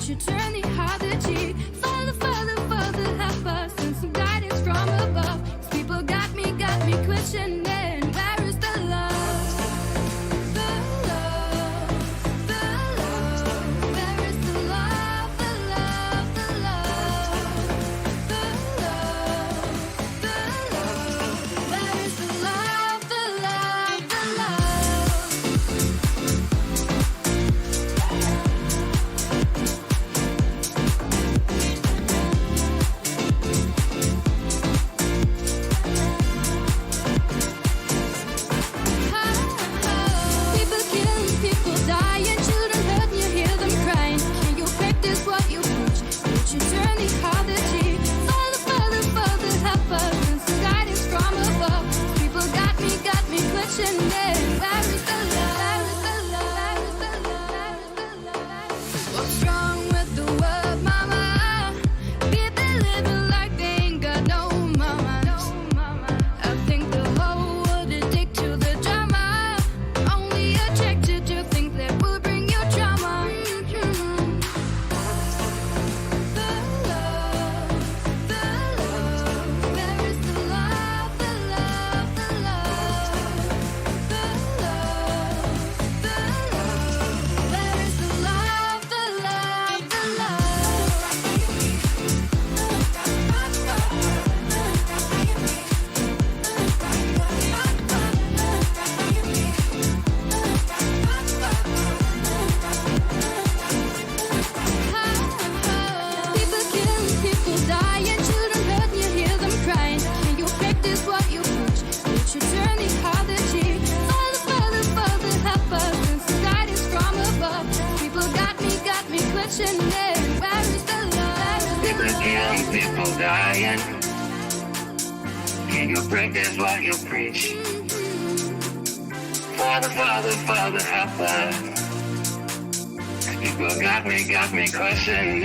should turn the other cheek. Father, Father, Father, help us, and some guidance from above. These people got me questioning, where is the love? The love, the love, where is the love? The love, the love, the love, the love, where is the love? The love, the love. People killing, people dying, children hurt, you hear them crying. Can you practice what you preach? Would you turn the other cheek? Father, Father, Father, help us, and some guidance from above. People got me questioning, where is the love? Where is the love? Where is the love? What's wrong with the world, mama? People living like they ain't got no mama. I think the whole world addicted to the drama, only attracted to things that will bring you drama. The love, the love, where is the love? The love, the love, the love, the love, where is the love? The love, the people killing, people dying, children hurt, you hear them crying. Can you practice what you preach? Would you turn the other cheek? Father, Father, Father, help us, and some guidance from above. People got me questioning, where is the love? People killing, people dying. Can you practice what you preach? Father, Father, Father, help us. People got me questioning,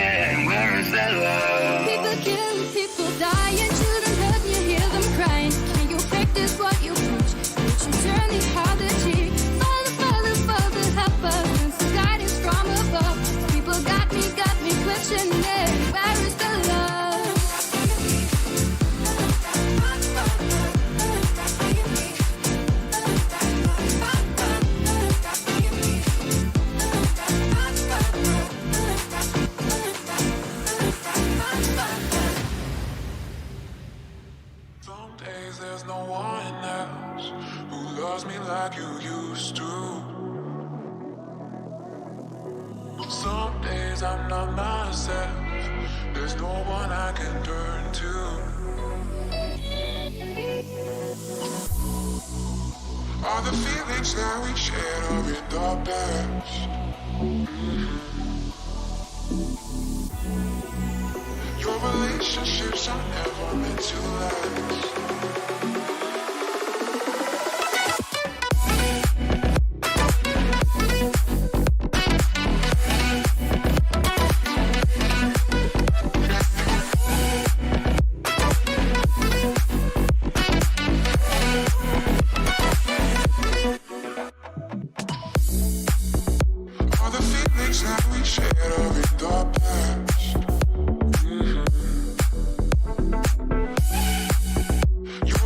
where is the love? People killing, people dying, children hurt, you hear them crying. Can you practice what you preach? Would you turn the other cheek? Father, Father, Father, help us, and some guidance from above. People got me questioning, where is the love? Some days there's no one else who loves me like you used to. Some days I'm not myself. There's no one I can turn to. All the feelings that we shared are in the past. Your relationships are never meant to last. All the feelings that we shared are in the past. Your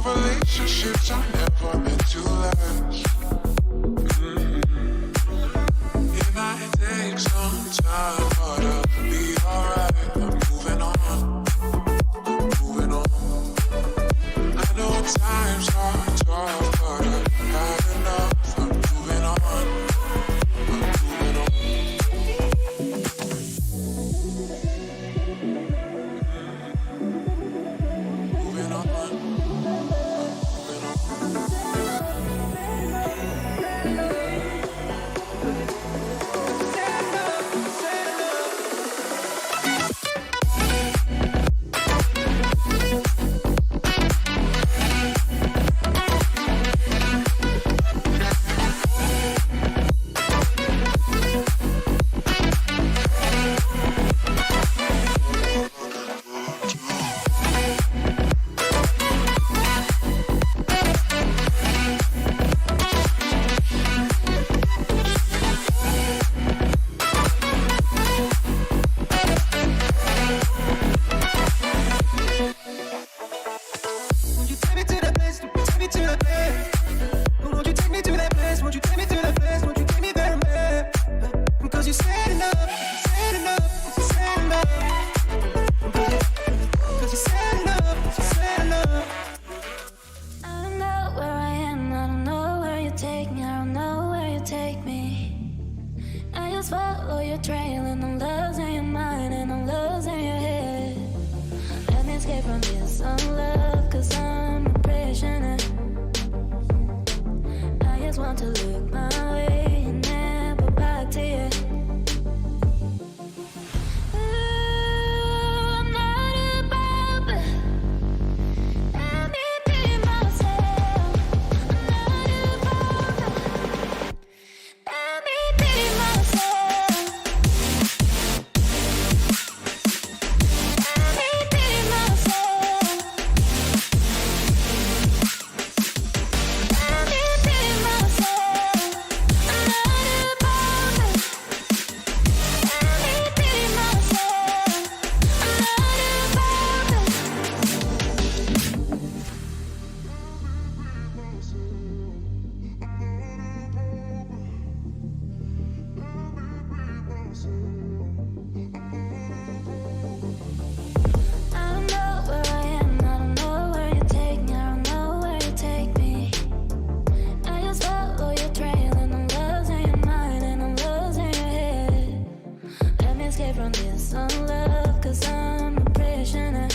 feel some love, 'cause I'm a prisoner.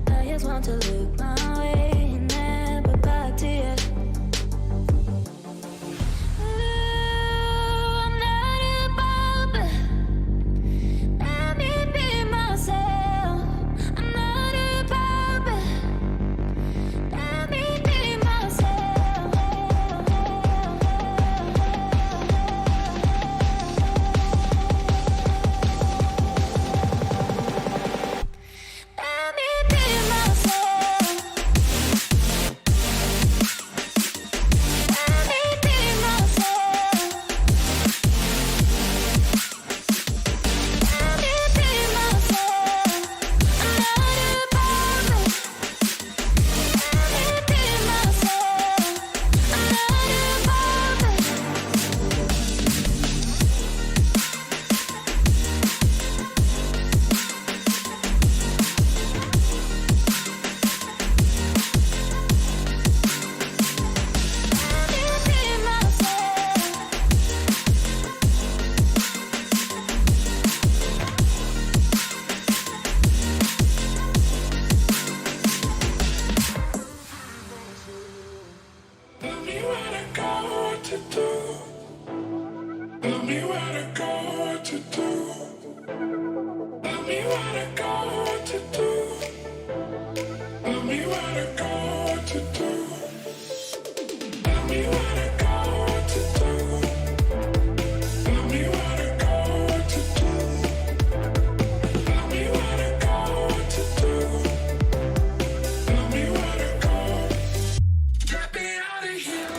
I just want to look my way and never back to you. Ooh, I'm not above it. Let me be myself. I'm not above it. Let me be myself. Let me be myself. Let me be myself. Let me be myself. I'm not above it. Let me be myself. I'm not above it. Let me be myself. Tell me where to go, what to do. Tell me where to go, what to do. Tell me where to go, what to do. Tell me where to go, what to do. Tell me where to go, what to do. Tell me where to go, what to do. Tell me where to go, what to do. Tell me where to go. Get me out of here.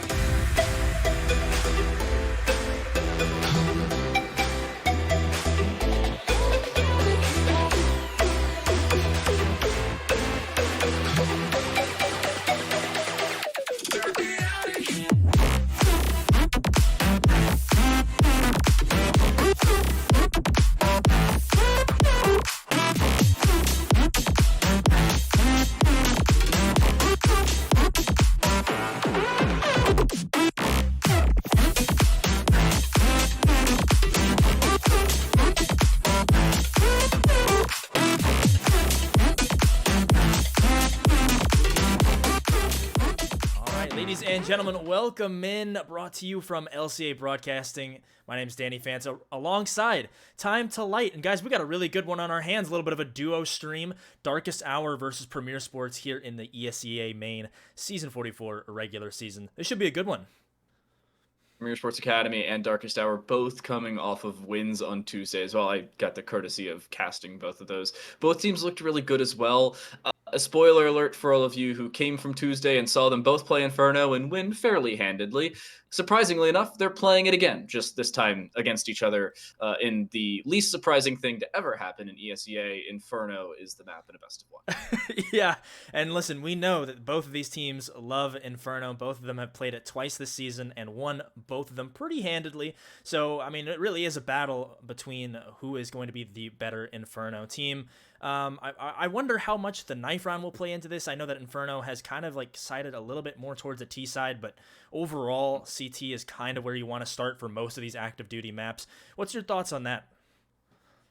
Get me out of here. All right, ladies and gentlemen, welcome in. Brought to you from LCA Broadcasting. My name is Danny Fanta, alongside Time to Light. And guys, we got a really good one on our hands. A little bit of a duo stream. Darkest Hour versus Premier Sports here in the ESEA main Season 44 regular season. This should be a good one. PremierSportsAcademy and Darkest Hour both coming off of wins on Tuesday as well. I got the courtesy of casting both of those. Both teams looked really good as well. A spoiler alert for all of you who came from Tuesday and saw them both play Inferno and win fairly handedly. Surprisingly enough, they're playing it again, just this time against each other in the least surprising thing to ever happen in ESEA. Inferno is the map in a best of one. Yeah, and listen, we know that both of these teams love Inferno. Both of them have played it twice this season and won both of them pretty handedly. So, I mean, it really is a battle between who is going to be the better Inferno team. I wonder how much the knife round will play into this. I know that Inferno has kind of like sided a little bit more towards the T side, but overall, CT is kind of where you want to start for most of these active duty maps. What's your thoughts on that?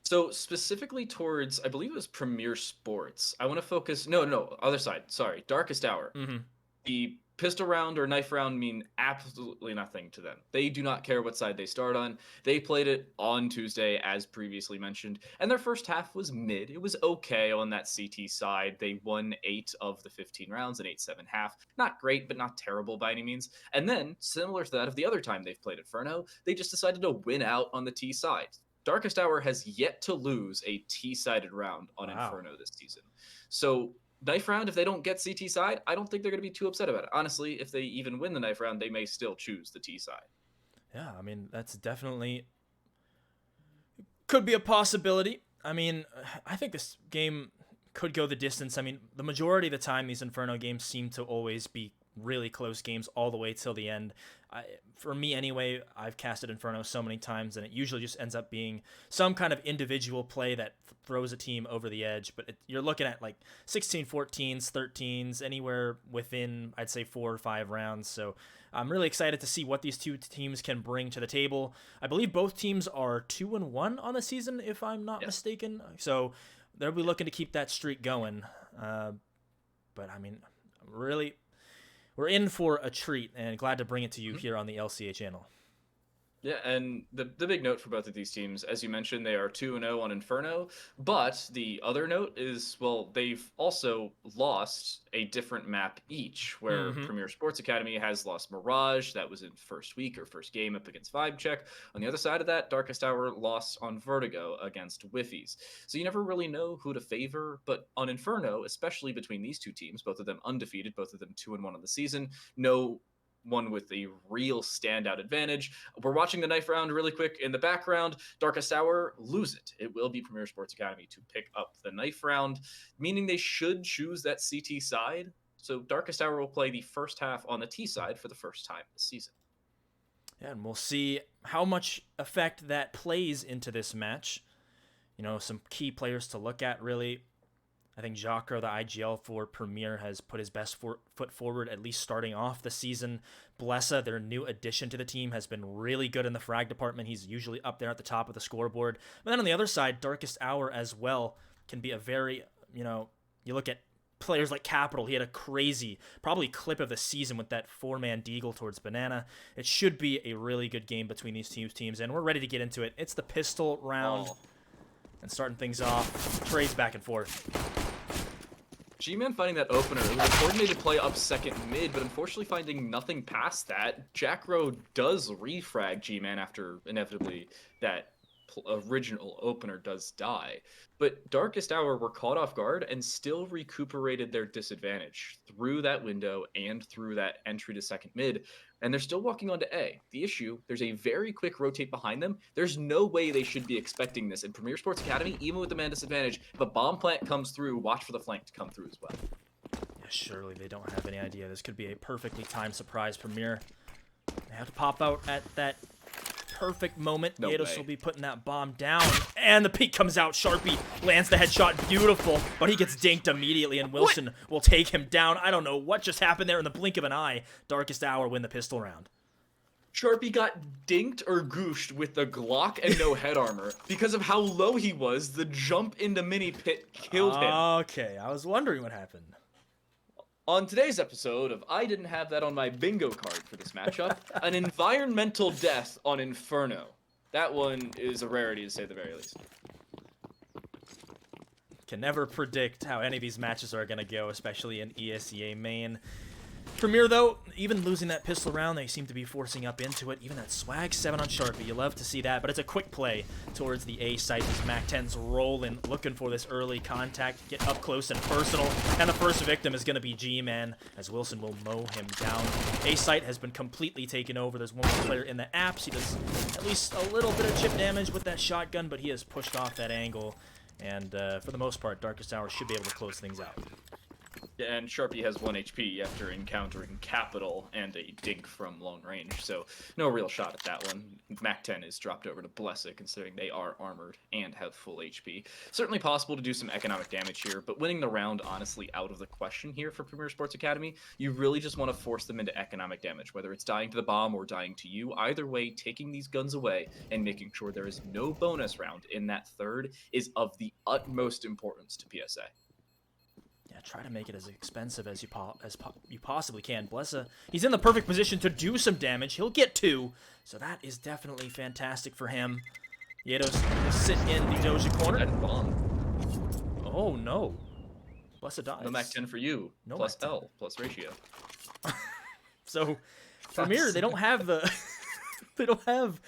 So specifically towards, I believe it was Premier Sports. I want to focus. No, other side. Sorry, Darkest Hour. Mm-hmm. The pistol round or knife round mean absolutely nothing to them. They do not care what side they start on. They played it on Tuesday, as previously mentioned, and their first half was mid. It was okay on that CT side. They won 8 of the 15 rounds in 8-7 half. Not great, but not terrible by any means. And then, similar to that of the other time they've played Inferno, they just decided to win out on the T side. Darkest Hour has yet to lose a T-sided round on Inferno this season. So knife round, if they don't get CT side, I don't think they're going to be too upset about it. Honestly, if they even win the knife round, they may still choose the T side. Yeah, I mean, that's definitely could be a possibility. I mean, I think this game could go the distance. I mean, the majority of the time, these Inferno games seem to always be really close games all the way till the end. For me anyway, I've casted Inferno so many times, and it usually just ends up being some kind of individual play that throws a team over the edge. But you're looking at like 16-14s, 13s, anywhere within, I'd say, 4 or 5 rounds. So I'm really excited to see what these two teams can bring to the table. I believe both teams are 2-1 on the season, if I'm not mistaken. So they'll be looking to keep that streak going. But I mean, really, we're in for a treat, and glad to bring it to you here on the LCA channel. Yeah, and the big note for both of these teams, as you mentioned, they are 2-0 on Inferno, but the other note is, well, they've also lost a different map each, where Premier Sports Academy has lost Mirage, that was in first week or first game up against Vibecheck. On the other side of that, Darkest Hour lost on Vertigo against Whiffies. So you never really know who to favor, but on Inferno, especially between these two teams, both of them undefeated, both of them 2-1 on the season, no one with a real standout advantage. We're watching the knife round really quick in the background. Darkest Hour lose it. It will be Premier Sports Academy to pick up the knife round, meaning they should choose that CT side. So Darkest Hour will play the first half on the T side for the first time this season. Yeah, and we'll see how much effect that plays into this match. You know, some key players to look at, really. I think Jacro, the IGL for Premier, has put his best foot forward, at least starting off the season. Blessa, their new addition to the team, has been really good in the frag department. He's usually up there at the top of the scoreboard. But then on the other side, Darkest Hour as well can be a very, you look at players like Capital. He had a crazy, probably clip of the season with that 4-man deagle towards Banana. It should be a really good game between these teams, and we're ready to get into it. It's the pistol round. And starting things off, trades back and forth. G-Man finding that opener. It was a coordinated play up second mid, but unfortunately finding nothing past that. Jackro does refrag G-Man after inevitably that original opener does die. But Darkest Hour were caught off guard and still recuperated their disadvantage through that window and through that entry to second mid. And they're still walking onto A. The issue, there's a very quick rotate behind them. There's no way they should be expecting this. In Premier Sports Academy, even with the man disadvantage, if a bomb plant comes through, watch for the flank to come through as well. Yeah, surely they don't have any idea. This could be a perfectly timed surprise. Premier, they have to pop out at that perfect moment. No Yados way. will be putting that bomb down, and the peek comes out. Sharpie lands the headshot, beautiful, but he gets dinked immediately, and Wilson will take him down. I don't know what just happened there in the blink of an eye. Darkest Hour win the pistol round. Sharpie got dinked or gooshed with the Glock and no head armor. Because of how low he was, the jump into mini pit killed him. Okay, I was wondering what happened. On today's episode of I Didn't Have That on My Bingo Card for this matchup, an environmental death on Inferno. That one is a rarity to say the very least. Can never predict how any of these matches are going to go, especially in ESEA main. Premier, though, even losing that pistol round, they seem to be forcing up into it. Even that swag 7 on Sharpie, you love to see that, but it's a quick play towards the A site as Mac-10's rolling, looking for this early contact, get up close and personal, and the first victim is going to be G-Man, as Wilson will mow him down. A site has been completely taken over. There's one more player in the apps. He does at least a little bit of chip damage with that shotgun, but he has pushed off that angle, and for the most part, Darkest Hour should be able to close things out. And Sharpie has 1 HP after encountering Capital and a dink from long range, so no real shot at that one. Mac-10 is dropped over to Blessa, considering they are armored and have full HP. Certainly possible to do some economic damage here, but winning the round honestly out of the question here for Premier Sports Academy. You really just want to force them into economic damage, whether it's dying to the bomb or dying to you. Either way, taking these guns away and making sure there is no bonus round in that third is of the utmost importance to PSA. Yeah, try to make it as expensive as you possibly can. Blessa, he's in the perfect position to do some damage. He'll get 2, so that is definitely fantastic for him. Yados will sit in the Doja corner. That bomb. Oh, no. Blessa dies. No Mac-10 for you. No plus Mac-10. L, plus ratio. So, Premier, they don't have the... they don't have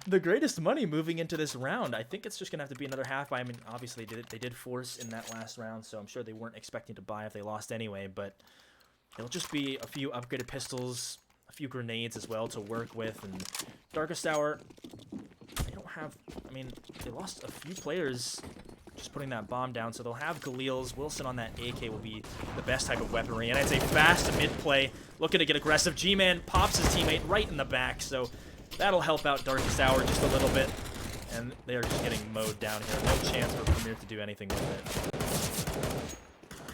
the greatest money moving into this round. I think it's just going to have to be another half buy. I mean, obviously, they did force in that last round, so I'm sure they weren't expecting to buy if they lost anyway, but it'll just be a few upgraded pistols, a few grenades as well to work with, and Darkest Hour, they don't have... I mean, they lost a few players just putting that bomb down. So they'll have Galil's. Wilson on that AK will be the best type of weaponry. And it's a fast mid-play, looking to get aggressive. G-Man pops his teammate right in the back, so that'll help out Darkest Hour just a little bit. And they are just getting mowed down here. No chance for Premier to do anything with it.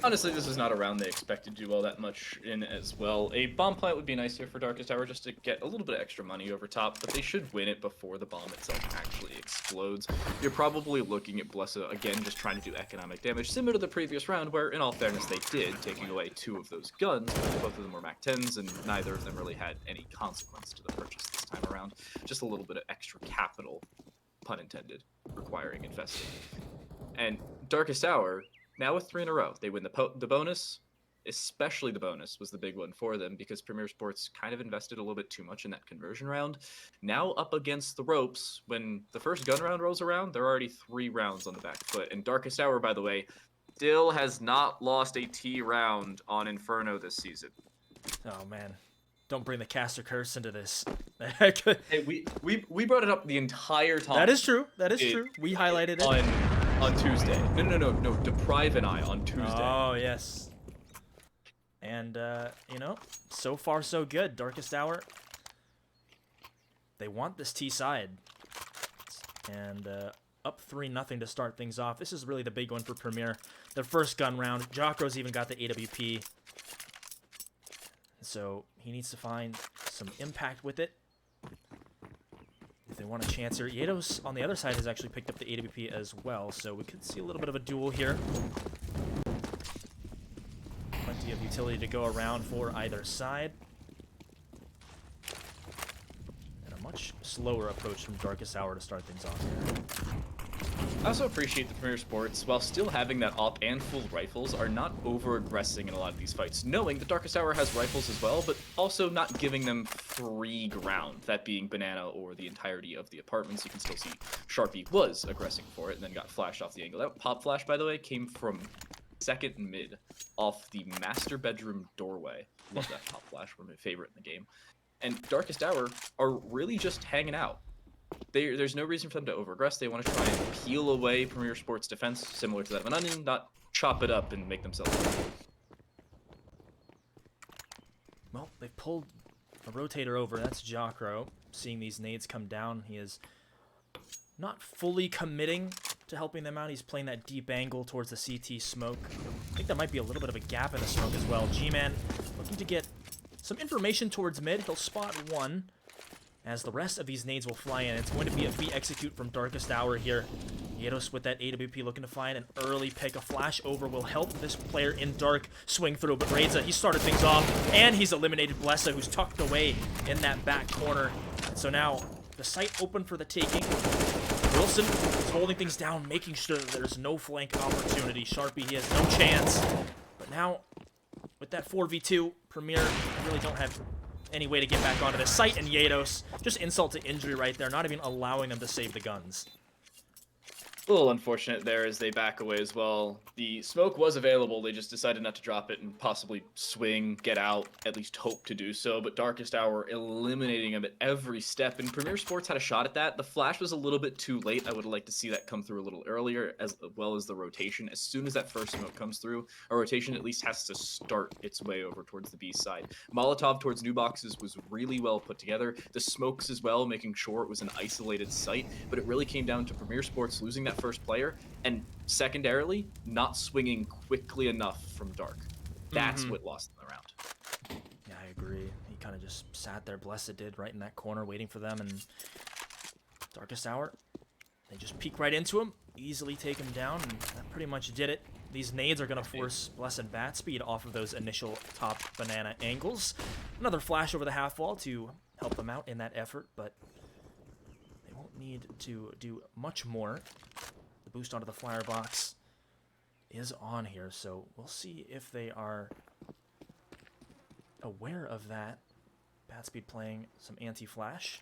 Honestly, this is not a round they expected to do all that much in as well. A bomb plant would be nice here for Darkest Hour just to get a little bit of extra money over top, but they should win it before the bomb itself actually explodes. You're probably looking at Blessa, again, just trying to do economic damage, similar to the previous round, where, in all fairness, they did, taking away 2 of those guns, but both of them were MAC-10s, and neither of them really had any consequence to the purchase this time around. Just a little bit of extra capital, pun intended, requiring investing. And Darkest Hour, now with 3 in a row, they win the bonus, especially the bonus was the big one for them because Premier Sports kind of invested a little bit too much in that conversion round. Now up against the ropes, when the first gun round rolls around, they're already 3 rounds on the back foot. And Darkest Hour, by the way, still has not lost a T round on Inferno this season. Oh, man. Don't bring the caster curse into this. Hey, we brought it up the entire time. That is true. That is true. We highlighted it. On Tuesday. No. Deprive and I on Tuesday. Oh, yes. And, you know, so far so good. Darkest Hour. They want this T side. And up 3-0 to start things off. This is really the big one for Premier. Their first gun round. Jocro's even got the AWP. So he needs to find some impact with it if they want a chance here. Yados on the other side has actually picked up the AWP as well, so we could see a little bit of a duel here. Plenty of utility to go around for either side. And a much slower approach from Darkest Hour to start things off here. I also appreciate the Premier Sports, while still having that op and full rifles, are not over-aggressing in a lot of these fights, knowing that Darkest Hour has rifles as well, but also not giving them free ground, that being Banana or the entirety of the apartments. You can still see Sharpie was aggressing for it and then got flashed off the angle. That pop flash, by the way, came from second mid off the master bedroom doorway. Love that pop flash, one of my favorite in the game. And Darkest Hour are really just hanging out. There's no reason for them to over-aggress. They want to try and peel away Premier Sports defense, similar to that of an onion, not chop it up and make themselves. Well, they've pulled a rotator over. That's Jocro. Seeing these nades come down, he is not fully committing to helping them out. He's playing that deep angle towards the CT smoke. I think there might be a little bit of a gap in the smoke as well. G-Man looking to get some information towards mid. He'll spot one, as the rest of these nades will fly in. It's going to be a B execute from Darkest Hour here. Yados with that AWP looking to find an early pick. A flash over will help this player in dark swing through, but Reza, he started things off, and he's eliminated Blessa, who's tucked away in that back corner. So now the site open for the taking. Wilson is holding things down, making sure that there's no flank opportunity. Sharpie, he has no chance. But now, with that 4v2, Premier really don't have any way to get back onto this site, and Yados, just insult to injury right there, not even allowing them to save the guns. A little unfortunate there as they back away as well. The smoke was available, they just decided not to drop it and possibly swing, get out, at least hope to do so, but Darkest Hour eliminating them at every step, and Premier Sports had a shot at that. The flash was a little bit too late. I would like to see that come through a little earlier, as well as the rotation. As soon as that first smoke comes through, a rotation at least has to start its way over towards the B side. Molotov towards new boxes was really well put together. The smokes as well, making sure it was an isolated site, but it really came down to Premier Sports losing that first player, and secondarily, not swinging quickly enough from dark. That's what lost them the round. Yeah, I agree. He kind of just sat there, Blessed did, right in that corner, waiting for them, and Darkest Hour, they just peek right into him, easily take him down, and that pretty much did it. These nades are going to force Blessed bat speed off of those initial top banana angles. Another flash over the half wall to help them out in that effort, but they won't need to do much more. The boost onto the flyer box is on here, so we'll see if they are aware of that. Batspeed playing some anti-flash.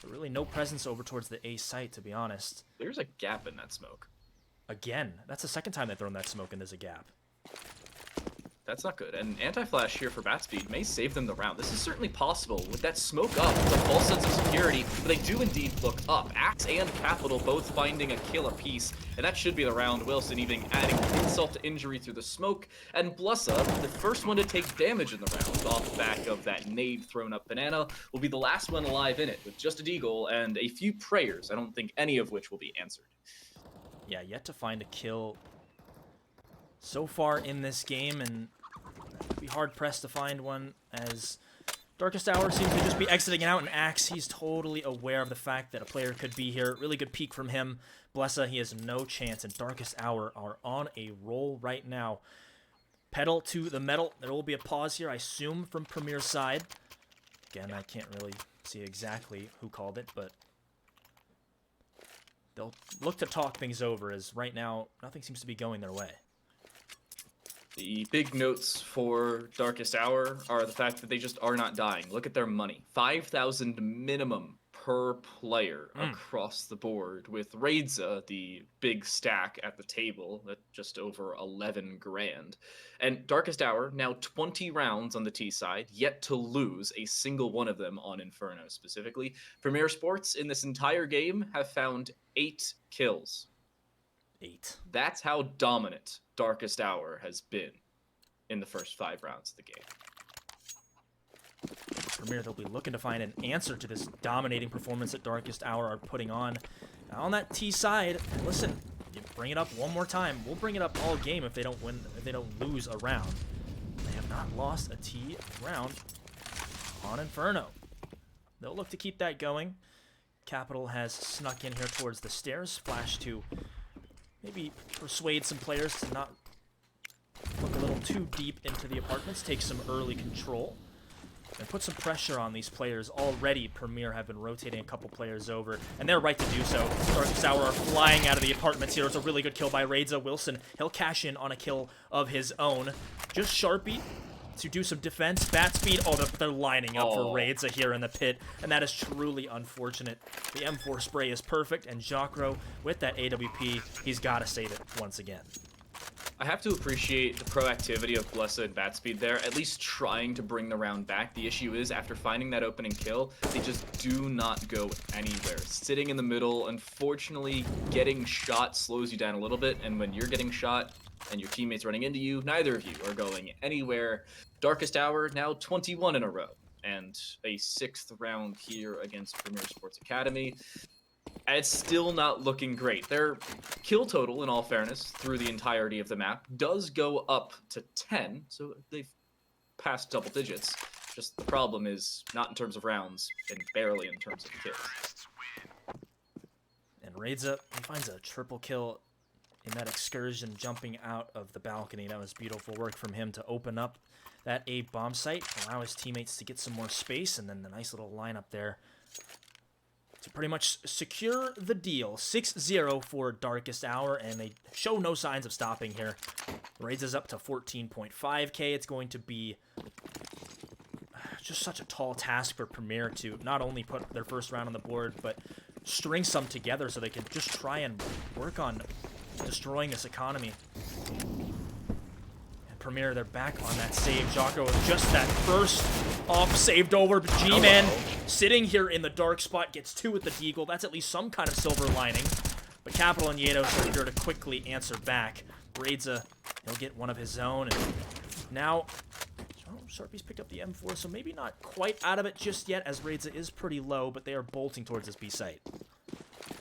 But really no presence over towards the A site, to be honest. There's a gap in that smoke. Again, that's the second time they've thrown that smoke and there's a gap. That's not good. And anti-flash here for bat speed may save them the round. This is certainly possible. With that smoke up, it's a false sense of security, but they do indeed look up. Axe and Capital both finding a kill apiece, and that should be the round. Wilson even adding insult to injury through the smoke, and Blussa, the first one to take damage in the round off the back of that nade thrown up banana, will be the last one alive in it with just a deagle and a few prayers, I don't think any of which will be answered. Yeah, yet to find a kill so far in this game, and be hard-pressed to find one, as Darkest Hour seems to just be exiting out, and Axe, he's totally aware of the fact that a player could be here. Really good peek from him. Blessa, he has no chance, and Darkest Hour are on a roll right now. Pedal to the metal. There will be a pause here, I assume, from Premier's side. Again, I can't really see exactly who called it, but they'll look to talk things over, as right now, nothing seems to be going their way. The big notes for Darkest Hour are the fact that they just are not dying. Look at their money. 5,000 minimum per player across the board, with Raidza, the big stack at the table, at just over 11 grand. And Darkest Hour, now 20 rounds on the T side, yet to lose a single one of them on Inferno specifically. Premier Sports in this entire game have found 8 kills. 8. That's how dominant Darkest Hour has been in the first 5 rounds of the game. Premier, they'll be looking to find an answer to this dominating performance that Darkest Hour are putting on. Now on that T side, listen, you bring it up one more time. We'll bring it up all game if they don't win, if they don't lose a round. They have not lost a T round on Inferno. They'll look to keep that going. Capital has snuck in here towards the stairs. Flash to maybe persuade some players to not look a little too deep into the apartments, take some early control, and put some pressure on these players. Already, Premier have been rotating a couple players over, and they're right to do so. Darkest Hour are flying out of the apartments here. It's a really good kill by Raidza. Wilson, he'll cash in on a kill of his own. Just Sharpie to do some defense. Bat speed. Oh, they're lining up for Raidza here in the pit, and that is truly unfortunate. The M4 spray is perfect, and Jacro, with that AWP, he's got to save it once again. I have to appreciate the proactivity of Blessa and Batspeed there, at least trying to bring the round back. The issue is, after finding that opening kill, they just do not go anywhere. Sitting in the middle, unfortunately, getting shot slows you down a little bit, and when you're getting shot and your teammates running into you, neither of you are going anywhere. Darkest Hour, now 21 in a row, and a 6th round here against Premier Sports Academy. It's still not looking great. Their kill total, in all fairness, through the entirety of the map, does go up to 10, so they've passed double digits. Just the problem is not in terms of rounds, and barely in terms of kills. And Raidza, he finds a triple kill in that excursion, jumping out of the balcony. That was beautiful work from him to open up that A bomb site, allow his teammates to get some more space, and then the nice little lineup there to pretty much secure the deal. 6-0 for Darkest Hour, and they show no signs of stopping here. Raises up to 14.5k. It's going to be just such a tall task for Premier to not only put their first round on the board, but string some together so they can just try and work on destroying this economy. And Premier, they're back on that save. Jocko with just that first up, saved over. G-Man sitting here in the dark spot, gets 2 with the deagle. That's at least some kind of silver lining. But Capital and Yedos are here to quickly answer back. Raidza, he'll get one of his own. And now, Sharpie's picked up the M4, so maybe not quite out of it just yet, as Raidza is pretty low, but they are bolting towards this B site.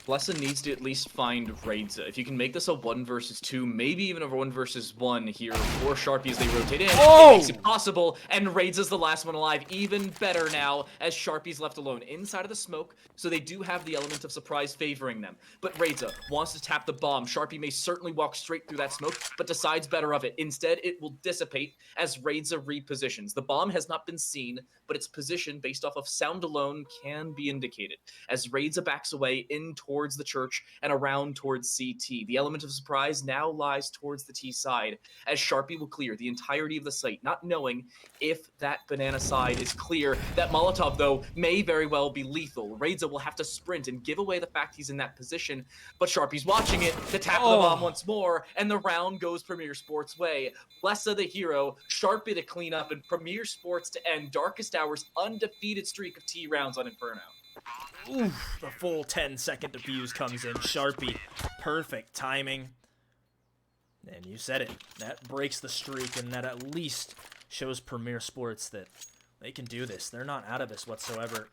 Blessa needs to at least find Raidza. If you can make this a 1 versus 2, maybe even a 1 versus 1 here for Sharpie as they rotate in, it makes it possible, and Raidza's the last one alive. Even better now, as Sharpie's left alone inside of the smoke, so they do have the element of surprise favoring them. But Raidza wants to tap the bomb. Sharpie may certainly walk straight through that smoke, but decides better of it. Instead, it will dissipate as Raidza repositions. The bomb has not been seen, but its position, based off of sound alone, can be indicated. As Raidza backs away in towards towards the church and around towards CT. The element of surprise now lies towards the T side, as Sharpie will clear the entirety of the site, not knowing if that banana side is clear. That Molotov, though, may very well be lethal. Reza will have to sprint and give away the fact he's in that position, but Sharpie's watching it to tap the bomb once more, and the round goes Premier Sports' way. Blessa the hero, Sharpie to clean up, and Premier Sports to end Darkest Hour's undefeated streak of T rounds on Inferno. Oof, the full 10-second defuse comes in. Sharpie, perfect timing. And you said it, that breaks the streak, and that at least shows Premier Sports that they can do this. They're not out of this whatsoever.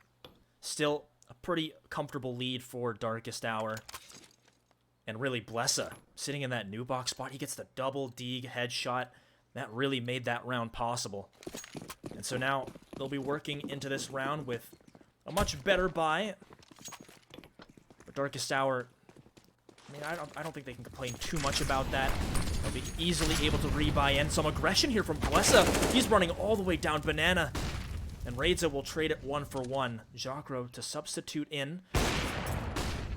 Still a pretty comfortable lead for Darkest Hour. And really, Blessa, sitting in that new box spot, he gets the double dig headshot. That really made that round possible. And so now they'll be working into this round with a much better buy. But Darkest Hour, I mean, I don't think they can complain too much about that. They'll be easily able to rebuy in. Some aggression here from Blessa. He's running all the way down Banana. And Reza will trade it 1-for-1. Jacro to substitute in.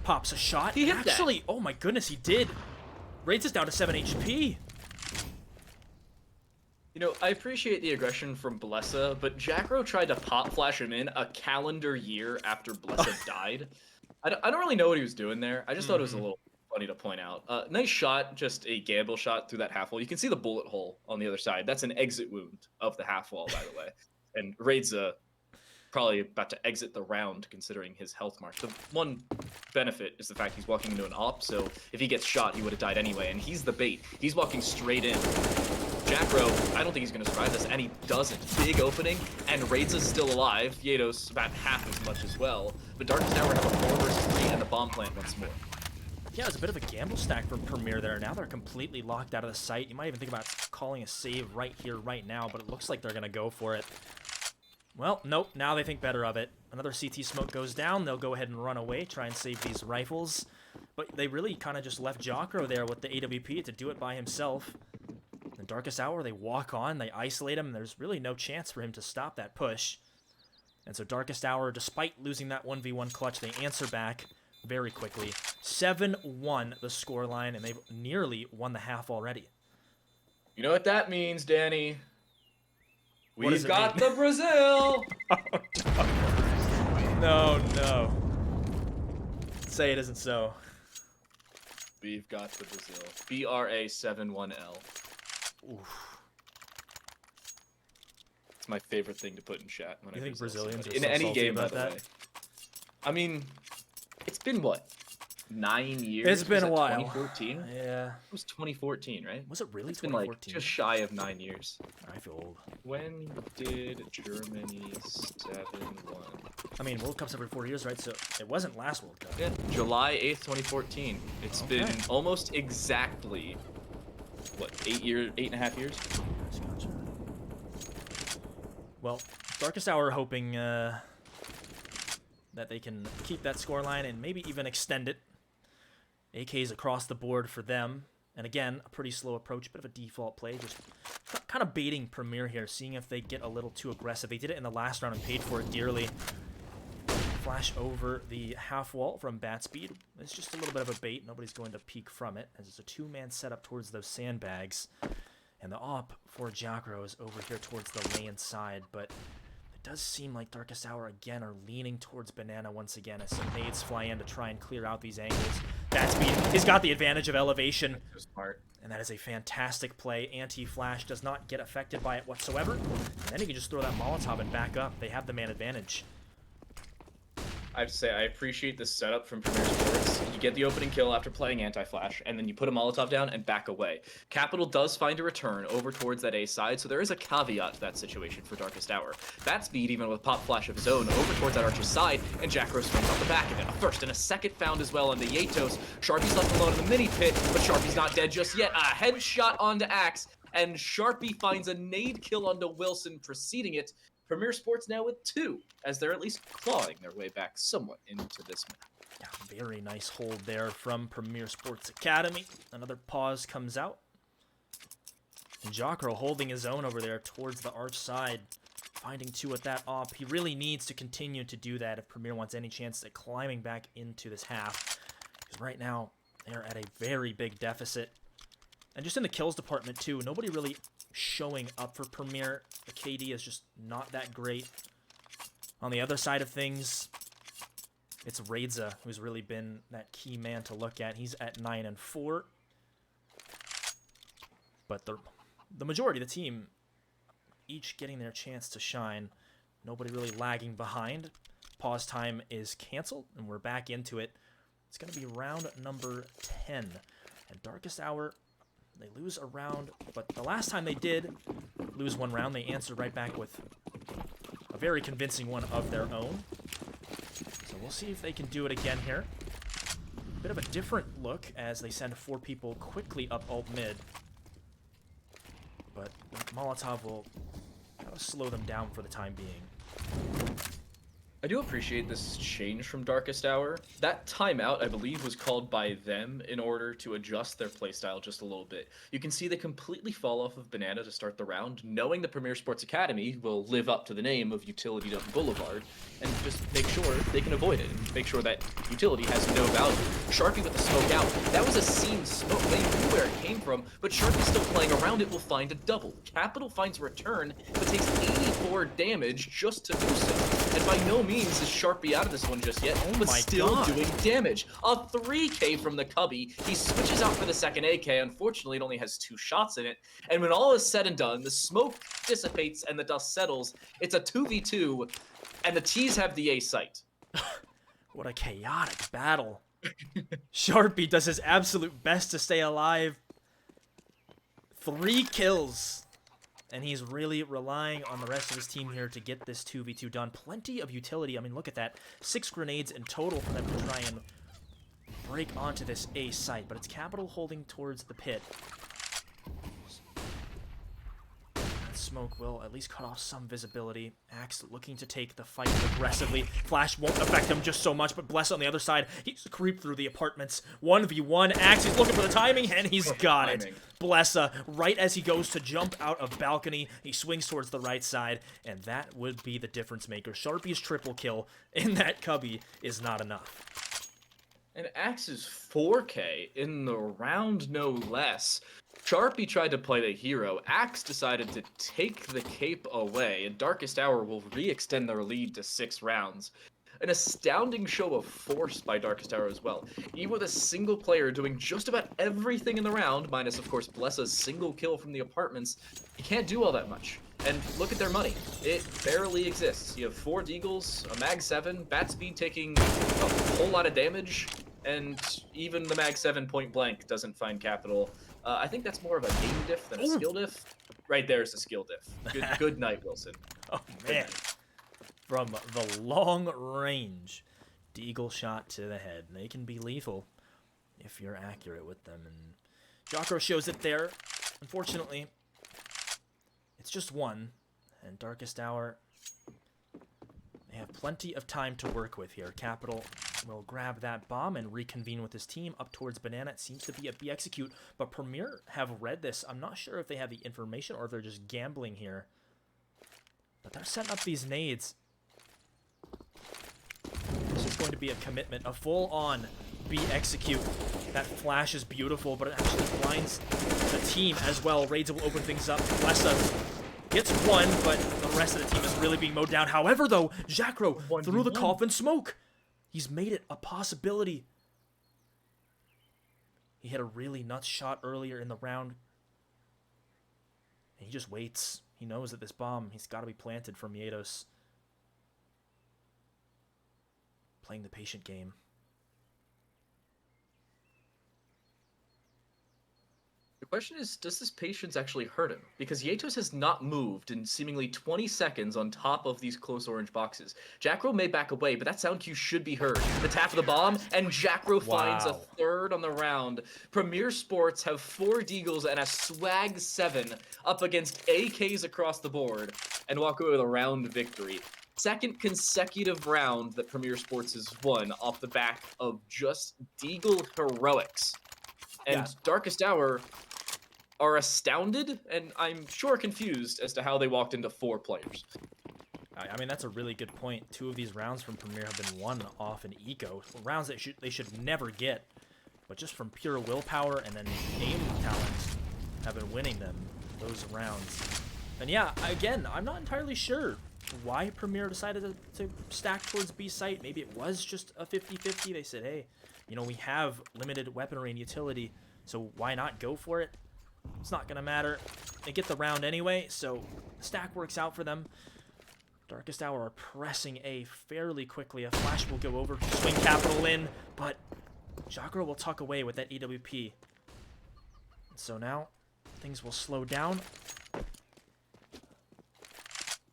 Pops a shot. He hit Actually, that. Oh my goodness, he did. Reza's down to 7 HP. You know, I appreciate the aggression from Blessa, but Jacro tried to pop flash him in a calendar year after Blessa died. I don't really know what he was doing there. I just thought it was a little funny to point out. Nice shot, just a gamble shot through that half wall. You can see the bullet hole on the other side. That's an exit wound of the half wall, by the way. And Reza probably about to exit the round considering his health mark. The one benefit is the fact he's walking into an op, so if he gets shot, he would have died anyway, and he's the bait. He's walking straight in. Jacro, I don't think he's going to survive this, and he doesn't. Big opening, and Reza's still alive. Yados about half as much as well, but Darkest Hour have a 4 versus 3 and the bomb plant once more. Yeah, it was a bit of a gamble stack for Premier there. Now they're completely locked out of the site. You might even think about calling a save right here, right now, but it looks like they're going to go for it. Well, nope, now they think better of it. Another CT smoke goes down. They'll go ahead and run away, try and save these rifles. But they really kind of just left Jacro there with the AWP to do it by himself. In Darkest Hour, they walk on, they isolate him, and there's really no chance for him to stop that push. And so Darkest Hour, despite losing that 1v1 clutch, they answer back very quickly. 7-1 the scoreline, and they've nearly won the half already. You know what that means, Danny? What does We've it got mean? the Brazil! No, no. Say it isn't so. We've got the Brazil. BRA71L. Oof. It's my favorite thing to put in chat when You I think Brazil Brazilians somebody. are in so any salty game, by about the that? way. I mean, it's been what? 9 years? It's been Was a that while. 2014? Yeah. It was 2014, right? Was it really It's been like 2014? just shy of 9 years. I feel old. When did Germany 7-1? I mean, World Cup's every 4 years, right? So it wasn't last World Cup. Yeah, July 8th, 2014. It's been Okay. almost exactly, what, 8.5 years? Gotcha. Well, Darkest Hour hoping that they can keep that scoreline and maybe even extend it. AKs across the board for them. And again, a pretty slow approach, bit of a default play. Just kind of baiting Premier here, seeing if they get a little too aggressive. They did it in the last round and paid for it dearly. Flash over the half wall from bat speed. It's just a little bit of a bait. Nobody's going to peek from it, as it's a 2-man setup towards those sandbags. And the op for Jacro is over here towards the lane side, but it does seem like Darkest Hour again are leaning towards Banana once again as some nades fly in to try and clear out these angles. Bat speed, he's got the advantage of elevation. So smart. And that is a fantastic play. Anti-flash does not get affected by it whatsoever. And then he can just throw that Molotov and back up. They have the man advantage. I have to say, I appreciate the setup from Premier Sports. You get the opening kill after playing anti-flash, and then you put a Molotov down and back away. Capital does find a return over towards that A side, so there is a caveat to that situation for Darkest Hour. That speed, even with pop flash of his own, over towards that Archer's side, and Jacro swings off the back of it. A first and a second found as well on the Yatos. Sharpie's left alone in the mini pit, but Sharpie's not dead just yet. A headshot onto Axe, and Sharpie finds a nade kill onto Wilson, preceding it. Premier Sports now with 2, as they're at least clawing their way back somewhat into this map. Yeah, very nice hold there from Premier Sports Academy. Another pause comes out. And Jacro holding his own over there towards the arch side. Finding 2 at that op. He really needs to continue to do that if Premier wants any chance at climbing back into this half. Because right now, they're at a very big deficit. And just in the kills department, too, nobody really showing up for Premier. The KD is just not that great. On the other side of things, it's Reza who's really been that key man to look at. He's at 9-4. But the majority of the team each getting their chance to shine. Nobody really lagging behind. Pause time is canceled, and we're back into it. It's going to be round number 10. And Darkest Hour, they lose a round, but the last time they did lose one round, they answered right back with a very convincing one of their own. So we'll see if they can do it again here. Bit of a different look as they send 4 people quickly up alt mid. But Molotov will kind of slow them down for the time being. I do appreciate this change from Darkest Hour. That timeout, I believe, was called by them in order to adjust their playstyle just a little bit. You can see they completely fall off of Banana to start the round, knowing the Premier Sports Academy will live up to the name of Utility Boulevard, and just make sure they can avoid it, and make sure that Utility has no value. Sharpie with the smoke out. That was a seam smoke. They knew where it came from, but Sharpie still playing around it will find a double. Capital finds a return, but takes 84 damage just to do so. And by no means is Sharpie out of this one just yet, but still doing damage. A 3K from the Cubby. He switches out for the second AK. Unfortunately, it only has 2 shots in it. And when all is said and done, the smoke dissipates and the dust settles. It's a 2v2, and the T's have the A site. What a chaotic battle. Sharpie does his absolute best to stay alive. 3 kills. And he's really relying on the rest of his team here to get this 2v2 done. Plenty of utility. I mean, look at that. 6 grenades in total for them to try and break onto this A site. But it's Capital holding towards the pit. That smoke will at least cut off some visibility. Axe looking to take the fight aggressively. Flash won't affect him just so much, but Bless on the other side. He's creeped through the apartments. 1v1. Axe is looking for the timing, and he's got it. Blessa, right as he goes to jump out of balcony, he swings towards the right side, and that would be the difference maker. Sharpie's triple kill in that Cubby is not enough. And Axe's 4K in the round, no less. Sharpie tried to play the hero. Axe decided to take the cape away, and Darkest Hour will re-extend their lead to 6 rounds. An astounding show of force by Darkest Hour as well. Even with a single player doing just about everything in the round, minus of course Blessa's single kill from the apartments, you can't do all that much. And look at their money. It barely exists. You have 4 Deagles, a Mag 7, Bat Speed taking a whole lot of damage, and even the Mag 7 point blank doesn't find Capital. I think that's more of a game diff than a skill diff. Right there's a skill diff. Good night, Wilson. Oh, man. From the long range, Deagle shot to the head. They can be lethal if you're accurate with them. And Jocko shows it there. Unfortunately, it's just 1. And Darkest Hour, they have plenty of time to work with here. Capital will grab that bomb and reconvene with his team up towards Banana. It seems to be a B execute, but Premier have read this. I'm not sure if they have the information or if they're just gambling here. But they're setting up these nades. This is going to be a commitment, a full-on B execute. That flash is beautiful, but it actually blinds the team as well. Raids will open things up. Blessa gets 1, but the rest of the team is really being mowed down. However, though, Jacro through the coffin smoke. He's made it a possibility. He hit a really nuts shot earlier in the round. And he just waits. He knows that this bomb, he's got to be planted from Miedos. Playing the patient game. The question is, does this patience actually hurt him? Because Yatos has not moved in seemingly 20 seconds on top of these close orange boxes. Jackro may back away, but that sound cue should be heard. The tap of the bomb, and Jackro finds a 3rd on the round. Premier Sports have 4 Deagles and a swag 7 up against AKs across the board, and walk away with a round victory. 2nd consecutive round that Premier Sports has won off the back of just Deagle heroics. And Darkest Hour are astounded, and I'm sure confused as to how they walked into 4 players. I mean, that's a really good point. 2 of these rounds from Premier have been won off an eco. Rounds that they should never get. but just from pure willpower and then aim talent have been winning them those rounds. And yeah, again, I'm not entirely sure why Premier decided to stack towards B site. Maybe it was just a 50-50. They said, hey, you know, we have limited weaponry and utility, so why not go for it? It's not going to matter. They get the round anyway, so the stack works out for them. Darkest Hour are pressing A fairly quickly. A flash will go over, swing capital in, but Jacro will tuck away with that EWP. So now things will slow down.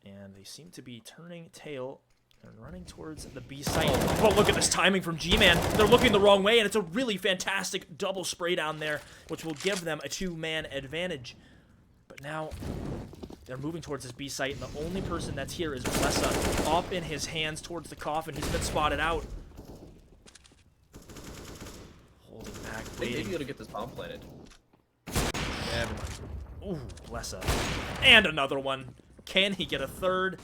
And they seem to be turning tail. They're running towards the B site. Oh, look at this timing from G-Man. They're looking the wrong way, and it's a really fantastic double spray down there, which will give them a 2-man advantage. But now they're moving towards this B site, and the only person that's here is Blessa, up in his hands towards the coffin. He's been spotted out. Holding back, waiting. Maybe to get this bomb planted. Yeah, ooh, Blessa. And another one. Can he get a third?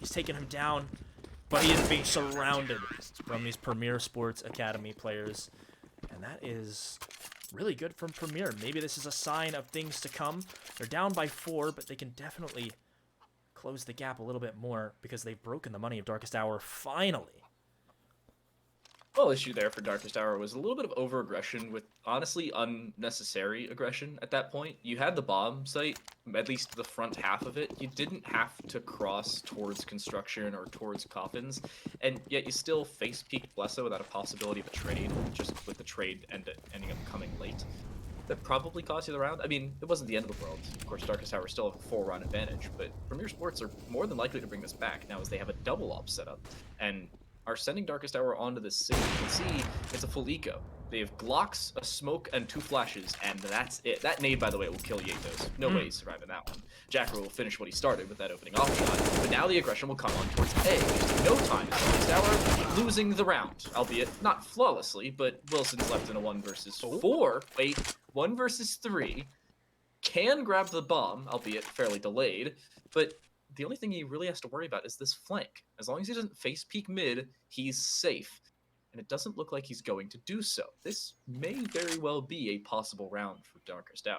He's taking him down, but he is being surrounded from these Premier Sports Academy players. And that is really good from Premier. Maybe this is a sign of things to come. They're down by 4, but they can definitely close the gap a little bit more because they've broken the money of Darkest Hour finally. Well, issue there for Darkest Hour was a little bit of over-aggression with, honestly, unnecessary aggression at that point. You had the bomb site, at least the front half of it. You didn't have to cross towards construction or towards coffins, and yet you still face-peeked Blessa without a possibility of a trade, just with the trade ending up coming late. That probably cost you the round. I mean, it wasn't the end of the world. Of course, Darkest Hour still have a 4-round advantage, but Premier Sports are more than likely to bring this back now as they have a double op setup, and are sending Darkest Hour onto this city. You can see it's a full eco. They have Glocks, a smoke, and 2 flashes, and that's it. That nade, by the way, will kill Yatos. No way he's surviving that one. Jackro will finish what he started with that opening off shot, but now the aggression will come on towards A. Wasting no time. Darkest Hour losing the round, albeit not flawlessly, but Wilson's left in a 1 versus 4. Wait, 1 versus 3. Can grab the bomb, albeit fairly delayed, but the only thing he really has to worry about is this flank. As long as he doesn't face peek mid, he's safe. And it doesn't look like he's going to do so. This may very well be a possible round for Darkest Hour.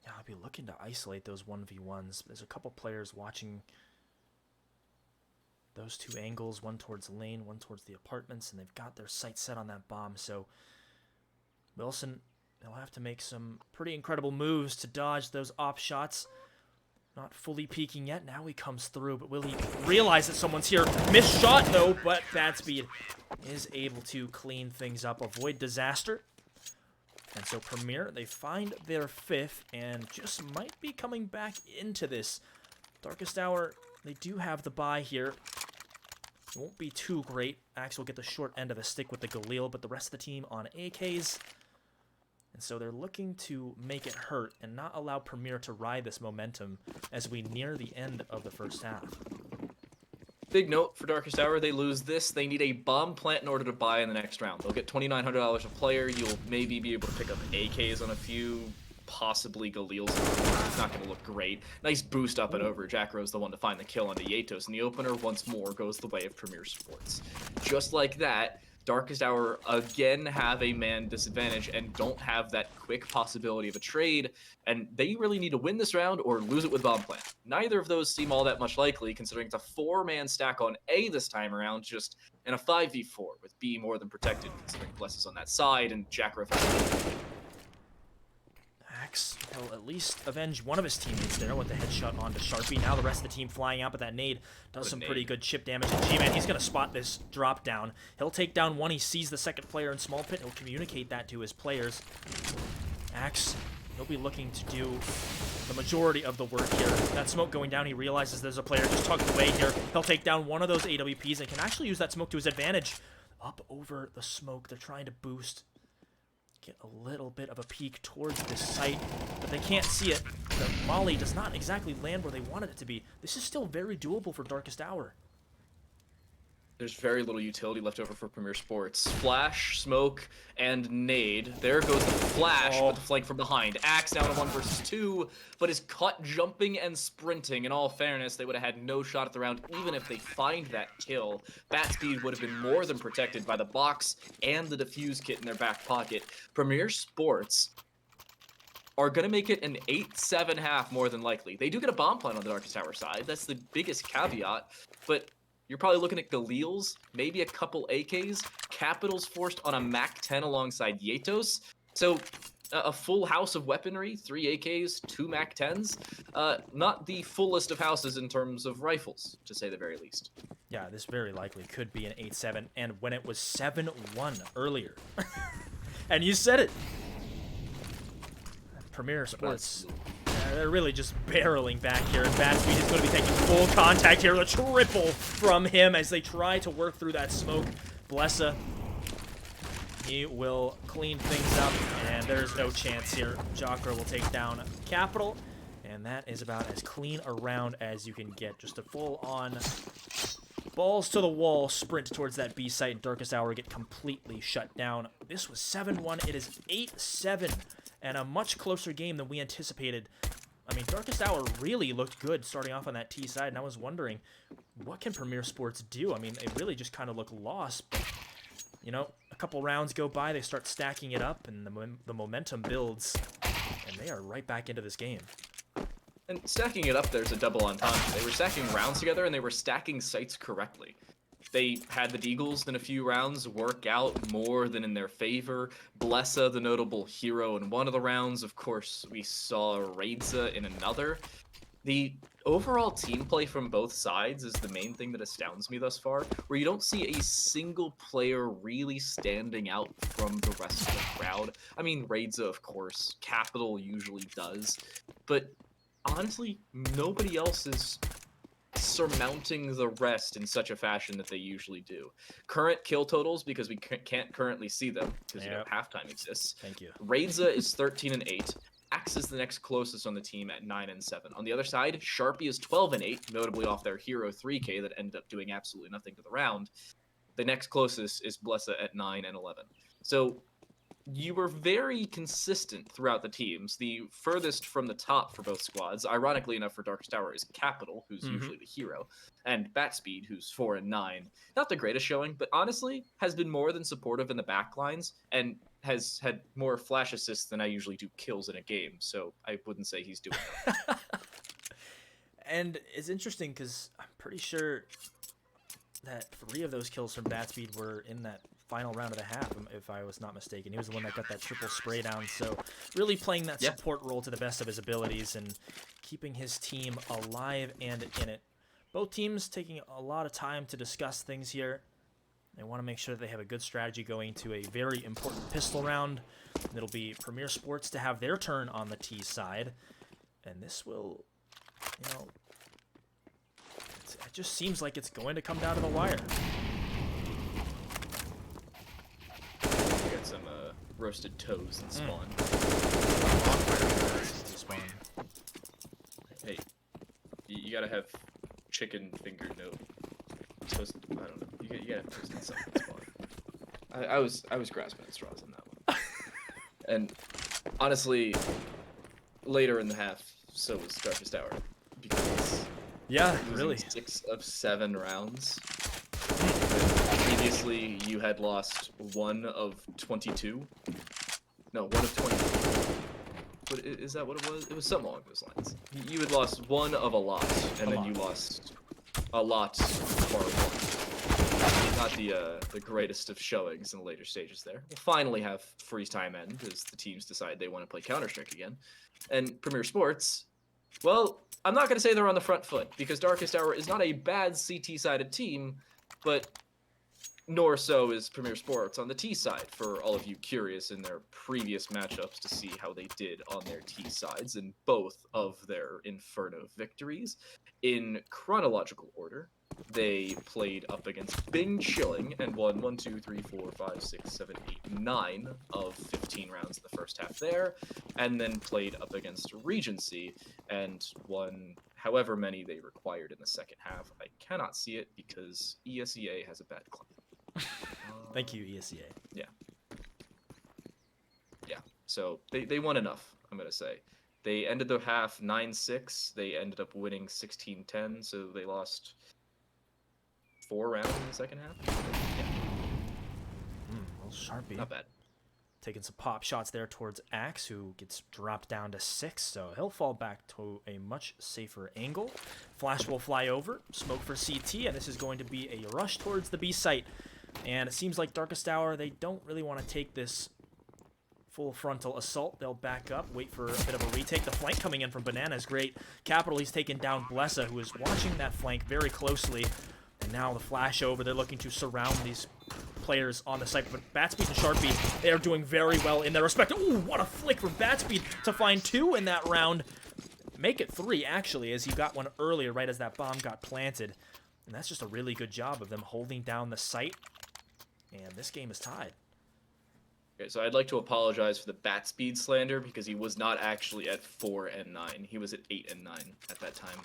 Yeah, I'll be looking to isolate those 1v1s. There's a couple players watching those 2 angles, one towards lane, one towards the apartments, and they've got their sights set on that bomb. So Wilson, they'll have to make some pretty incredible moves to dodge those op shots. Not fully peeking yet. Now he comes through, but will he realize that someone's here? Missed shot, though, but Bad Speed is able to clean things up, avoid disaster. And so Premier, they find their 5th and just might be coming back into this. Darkest Hour, they do have the buy here. It won't be too great. Axe will get the short end of the stick with the Galil, but the rest of the team on AKs. And so they're looking to make it hurt and not allow Premier to ride this momentum as we near the end of the first half. Big note for Darkest Hour, they lose this. They need a bomb plant in order to buy in the next round. They'll get $2,900 a player. You'll maybe be able to pick up AKs on a few, possibly Galils. It's not going to look great. Nice boost up and over. Jacro's the one to find the kill onto Yatos, and the opener once more goes the way of Premier Sports. Just like that, Darkest Hour again have a man disadvantage and don't have that quick possibility of a trade, and they really need to win this round or lose it with bomb plant. Neither of those seem all that much likely, considering it's a 4-man stack on A this time around, just in a 5v4 with B more than protected, considering Bless is on that side and Jackro. Axe will at least avenge one of his teammates there with the headshot onto Sharpie. Now the rest of the team flying out, but that nade does some pretty good chip damage. And G-Man, he's going to spot this drop down. He'll take down one. He sees the second player in small pit. He'll communicate that to his players. Axe, he'll be looking to do the majority of the work here. That smoke going down, he realizes there's a player just tucked away here. He'll take down one of those AWPs and can actually use that smoke to his advantage. Up over the smoke, they're trying to boost. Get a little bit of a peek towards this site, but they can't see it. The molly does not exactly land where they wanted it to be. This is still very doable for Darkest Hour. there's very little utility left over for Premier Sports. Flash, smoke, and nade. There goes the flash, but the flank from behind. Axe down to 1 versus 2, but is caught jumping and sprinting. In all fairness, they would have had no shot at the round, even if they find that kill. Bat speed would have been more than protected by the box and the defuse kit in their back pocket. Premier Sports are going to make it an 8-7 half more than likely. They do get a bomb plant on the Darkest Tower side. That's the biggest caveat, but you're probably looking at Galils, maybe a couple AKs, Capitals forced on a MAC-10 alongside Yetos. So a full house of weaponry, 3 AKs, 2 MAC-10s. Not the fullest of houses in terms of rifles, to say the very least. Yeah, this very likely could be an 8-7, and when it was 7-1 earlier. And you said it. Premier Sports, they're really just barreling back here, and Bat Speed is going to be taking full contact here. The triple from him as they try to work through that smoke. Blessa, he will clean things up, and there's no chance here. Jokra will take down Capital, and that is about as clean a round as you can get. Just a full-on balls to the wall sprint towards that B site, and Darkest Hour get completely shut down. This was 7-1. It is 8-7. And a much closer game than we anticipated. I mean, Darkest Hour really looked good starting off on that T side, and I was wondering, what can Premier Sports do? I mean, they really just kind of look lost, but, you know, a couple rounds go by, they start stacking it up, and the momentum builds, and they are right back into this game. And stacking it up, there's a double entendre. They were stacking rounds together, and they were stacking sites correctly. They had the Deagles in a few rounds work out more than in their favor. Blessa, the notable hero in one of the rounds. Of course, we saw Raidza in another. The overall team play from both sides is the main thing that astounds me thus far, where you don't see a single player really standing out from the rest of the crowd. I mean, Raidza, of course. Capital usually does. But honestly, nobody else is surmounting the rest in such a fashion that they usually do. Current kill totals, because we can't currently see them because halftime exists. Thank you. Raidza is 13-8. Axe is the next closest on the team at 9-7. On the other side, Sharpie is 12-8, notably off their hero 3K that ended up doing absolutely nothing to the round. The next closest is Blessa at 9-11. So you were very consistent throughout the teams. The furthest from the top for both squads, ironically enough for Darkest Tower, is Capital, who's usually the hero, and Bat Speed, who's 4-9. Not the greatest showing, but honestly has been more than supportive in the backlines and has had more flash assists than I usually do kills in a game, so I wouldn't say he's doing that. And it's interesting because I'm pretty sure that 3 of those kills from Bat Speed were in that final round of the half, if I was not mistaken. He was the one that got that triple spray down, so really playing that support role to the best of his abilities and keeping his team alive and in it. Both teams taking a lot of time to discuss things here. They want to make sure that they have a good strategy going to a very important pistol round. It'll be Premier Sports to have their turn on the T side, and this will, you know, it just seems like it's going to come down to the wire. Some roasted toes and spawn. Spawn. Hey, you gotta have chicken finger toast. I don't know. You gotta have toasted something spawn. I was grasping at straws on that one. And honestly, later in the half, so was Darkest Hour, because really 6 of 7 rounds. Previously, you had lost 1 of 22. No, 1 of 22. But is that what it was? It was something along those lines. You had lost 1 of a lot, and then you lost a lot far 1. Not the greatest of showings in the later stages there. We'll finally have freeze time end as the teams decide they want to play Counter-Strike again. And Premier Sports, well, I'm not going to say they're on the front foot, because Darkest Hour is not a bad CT-sided team, but nor so is Premier Sports on the T side, for all of you curious in their previous matchups to see how they did on their T sides in both of their Inferno victories. In chronological order, they played up against Bing Chilling and won 1, 2, 3, 4, 5, 6, 7, 8, 9 of 15 rounds in the first half there, and then played up against Regency and won however many they required in the second half. I cannot see it because ESEA has a bad client. Thank you, ESEA. Yeah. So they won enough, I'm going to say. They ended the half 9-6. They ended up winning 16-10, so they lost 4 rounds in the second half. Yeah. Well, Sharpie. Not bad. Taking some pop shots there towards Axe, who gets dropped down to 6, so he'll fall back to a much safer angle. Flash will fly over, smoke for CT, and this is going to be a rush towards the B site. And it seems like Darkest Hour, they don't really want to take this full frontal assault. They'll back up, wait for a bit of a retake. The flank coming in from Banana is great. Capital, he's taken down Blessa, who is watching that flank very closely. And now the flash over, they're looking to surround these players on the site. But Batspeed and Sharpie, they are doing very well in their respective. Ooh, what a flick from Batspeed to find 2 in that round. Make it 3, actually, as he got one earlier, right as that bomb got planted. And that's just a really good job of them holding down the site. And this game is tied. Okay, so I'd like to apologize for the bat speed slander because he was not actually at 4 and 9. He was at 8 and 9 at that time.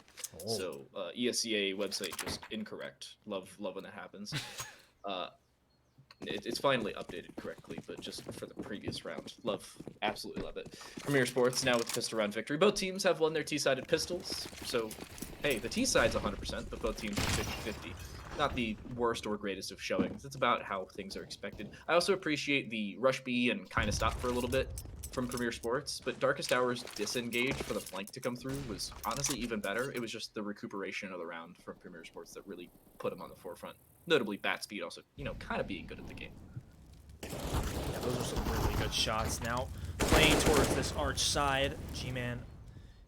Oh. So ESEA website just incorrect. Love when that happens. It's finally updated correctly, but just for the previous round. Absolutely love it. Premier Sports now with pistol round victory. Both teams have won their T-sided pistols. So, hey, the T-side's 100%, but both teams are 50-50. Not the worst or greatest of showings. It's about how things are expected. I also appreciate the rush B and kind of stop for a little bit from Premier Sports, but Darkest Hour's disengage for the flank to come through was honestly even better. It was just the recuperation of the round from Premier Sports that really put him on the forefront. Notably, bat speed also, kind of being good at the game. Yeah, those are some really good shots. Now playing towards this arch side, G-Man,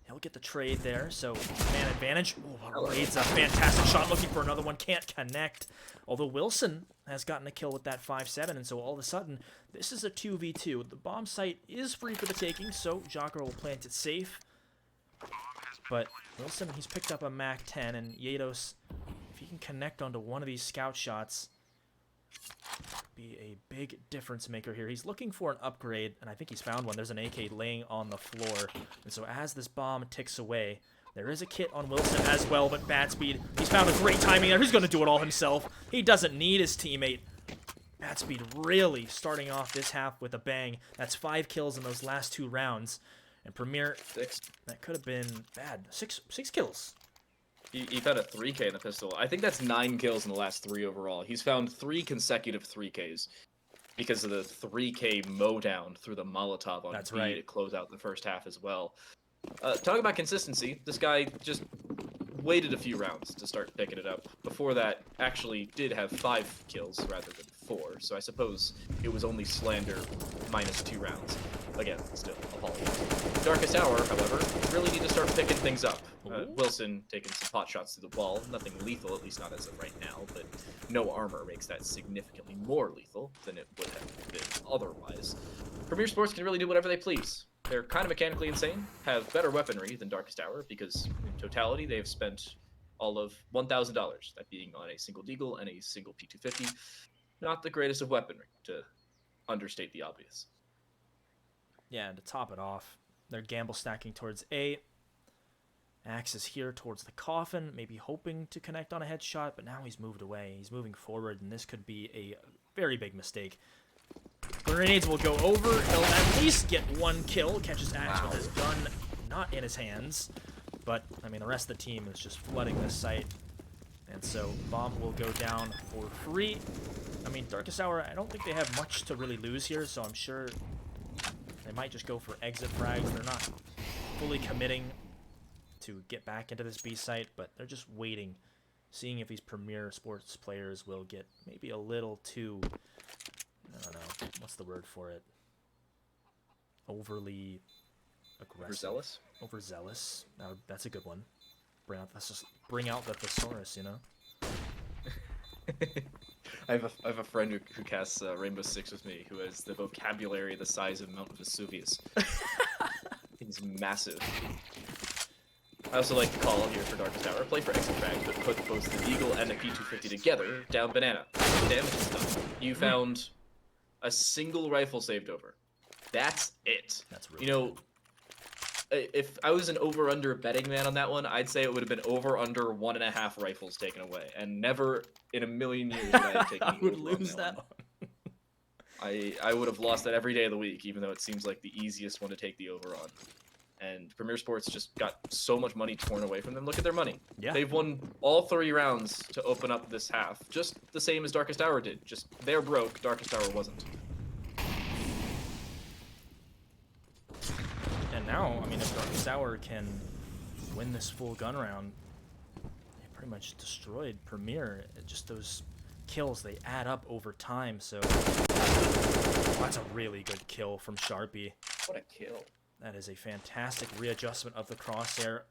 he'll get the trade there, so man advantage. Oh, Raid's a fantastic shot, looking for another one, can't connect. Although Wilson has gotten a kill with that 5-7, and so all of a sudden, this is a 2v2. The bomb site is free for the taking, so Jocker will plant it safe. But Wilson, he's picked up a MAC-10, and Yados, if he can connect onto one of these scout shots, be a big difference maker here. He's looking for an upgrade, and I think he's found one. There's an AK laying on the floor. And so as this bomb ticks away, there is a kit on Wilson as well, but Batspeed, he's found a great timing there. He's going to do it all himself. He doesn't need his teammate. Batspeed really starting off this half with a bang. That's 5 kills in those last 2 rounds. And Premier, 6. that could have been bad. 6 kills. He found a 3K in the pistol. I think that's 9 kills in the last 3 overall. He's found 3 consecutive 3Ks because of the 3K mowdown through the Molotov on B to close out the first half as well. Talking about consistency, this guy just waited a few rounds to start picking it up. Before that, actually did have 5 kills rather than 4, so I suppose it was only slander minus 2 rounds. Again, still, apologies. Darkest Hour, however, really need to start picking things up. Wilson taking some pot shots through the wall. Nothing lethal, at least not as of right now, but no armor makes that significantly more lethal than it would have been otherwise. Premier Sports can really do whatever they please. They're kind of mechanically insane, have better weaponry than Darkest Hour, because in totality they have spent all of $1,000, that being on a single Deagle and a single P250. Not the greatest of weaponry, to understate the obvious. Yeah, and to top it off, they're gamble stacking towards A. Axe is here towards the coffin, maybe hoping to connect on a headshot, but now he's moved away. He's moving forward, and this could be a very big mistake. Grenades will go over. He'll at least get 1 kill. Catches Axe with his gun not in his hands. But, I mean, the rest of the team is just flooding this site. And so, bomb will go down for free. I mean, Darkest Hour, I don't think they have much to really lose here, so I'm sure they might just go for exit frags. They're not fully committing to get back into this B site, but they're just waiting, seeing if these Premier Sports players will get maybe a little too, I don't know, what's the word for it? Overly aggressive. Overzealous? Overzealous. That's a good one. Bring out the thesaurus, you know? I have a friend who casts Rainbow Six with me who has the vocabulary the size of Mount Vesuvius. He's massive. I also like the call here for Darkest Hour. Play for exit frags, but put both the Eagle and the P250 together down Banana. Damage is done. You found a single rifle saved over. That's it. That's really if I was an over/under betting man on that one, I'd say it would have been over/under 1.5 rifles taken away, and never in a million years would I have taken I the would over on lose that one. one. I would have lost that every day of the week, even though it seems like the easiest one to take the over on. And Premier Sports just got so much money torn away from them. Look at their money. Yeah. They've won all 3 rounds to open up this half, just the same as Darkest Hour did. Just they're broke, Darkest Hour wasn't. And now, I mean, if Darkest Hour can win this full gun round, they pretty much destroyed Premier. Just those kills, they add up over time. So that's a really good kill from Sharpie. What a kill. That is a fantastic readjustment of the crosshair.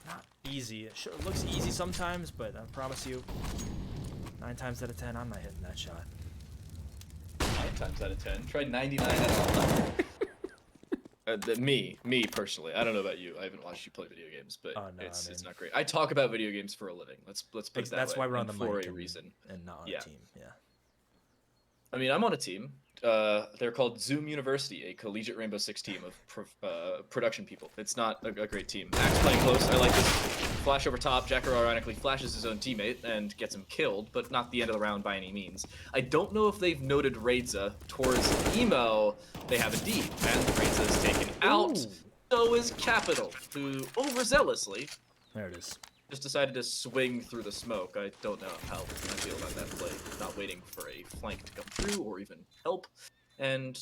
Not easy. It looks easy sometimes, but I promise you, 9 times out of 10, I'm not hitting that shot. 9 times out of 10. Tried 99 out of 100. Me personally. I don't know about you. I haven't watched you play video games, but it's not great. I talk about video games for a living. Let's put it that way. That's why we're on the for mic a reason. And not on a team. Yeah. I mean, I'm on a team. They're called Zoom University, a collegiate Rainbow Six team of production people. It's not a great team. Axe playing close. I like this. Flash over top. Jacker ironically flashes his own teammate and gets him killed, but not the end of the round by any means. I don't know if they've noted Reza. Towards Emo, they have a deep, and Reza is taken out. Ooh. So is Capital, who overzealously There it is. just decided to swing through the smoke. I don't know how I feel about that play. Not waiting for a flank to come through or even help. And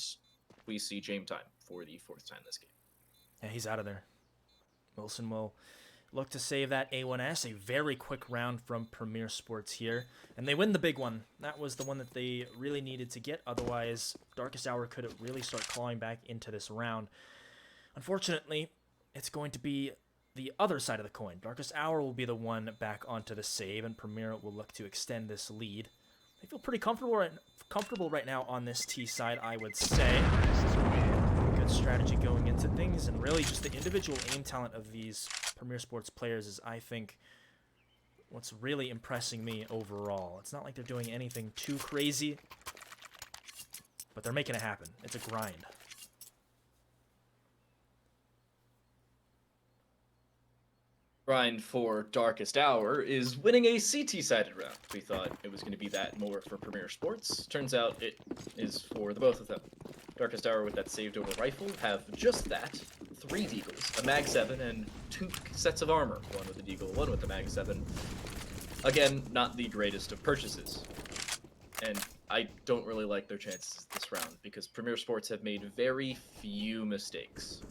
we see Jame time for the 4th time this game. Yeah, he's out of there. Wilson will look to save that A1S. A very quick round from Premier Sports here. And they win the big one. That was the one that they really needed to get. Otherwise, Darkest Hour could really start clawing back into this round. Unfortunately, it's going to be the other side of the coin. Darkest Hour will be the one back onto the save, and Premier will look to extend this lead. They feel pretty comfortable right now on this T side, I would say. Good strategy going into things, and really just the individual aim talent of these Premier Sports players is, I think, what's really impressing me overall. It's not like they're doing anything too crazy, but they're making it happen. It's a grind. Grind for Darkest Hour is winning a CT-sided round. We thought it was going to be that more for Premier Sports. Turns out it is for the both of them. Darkest Hour with that saved over rifle have just that. 3 deagles, a mag 7, and 2 sets of armor. 1 with the deagle, 1 with the mag 7. Again, not the greatest of purchases. And I don't really like their chances this round because Premier Sports have made very few mistakes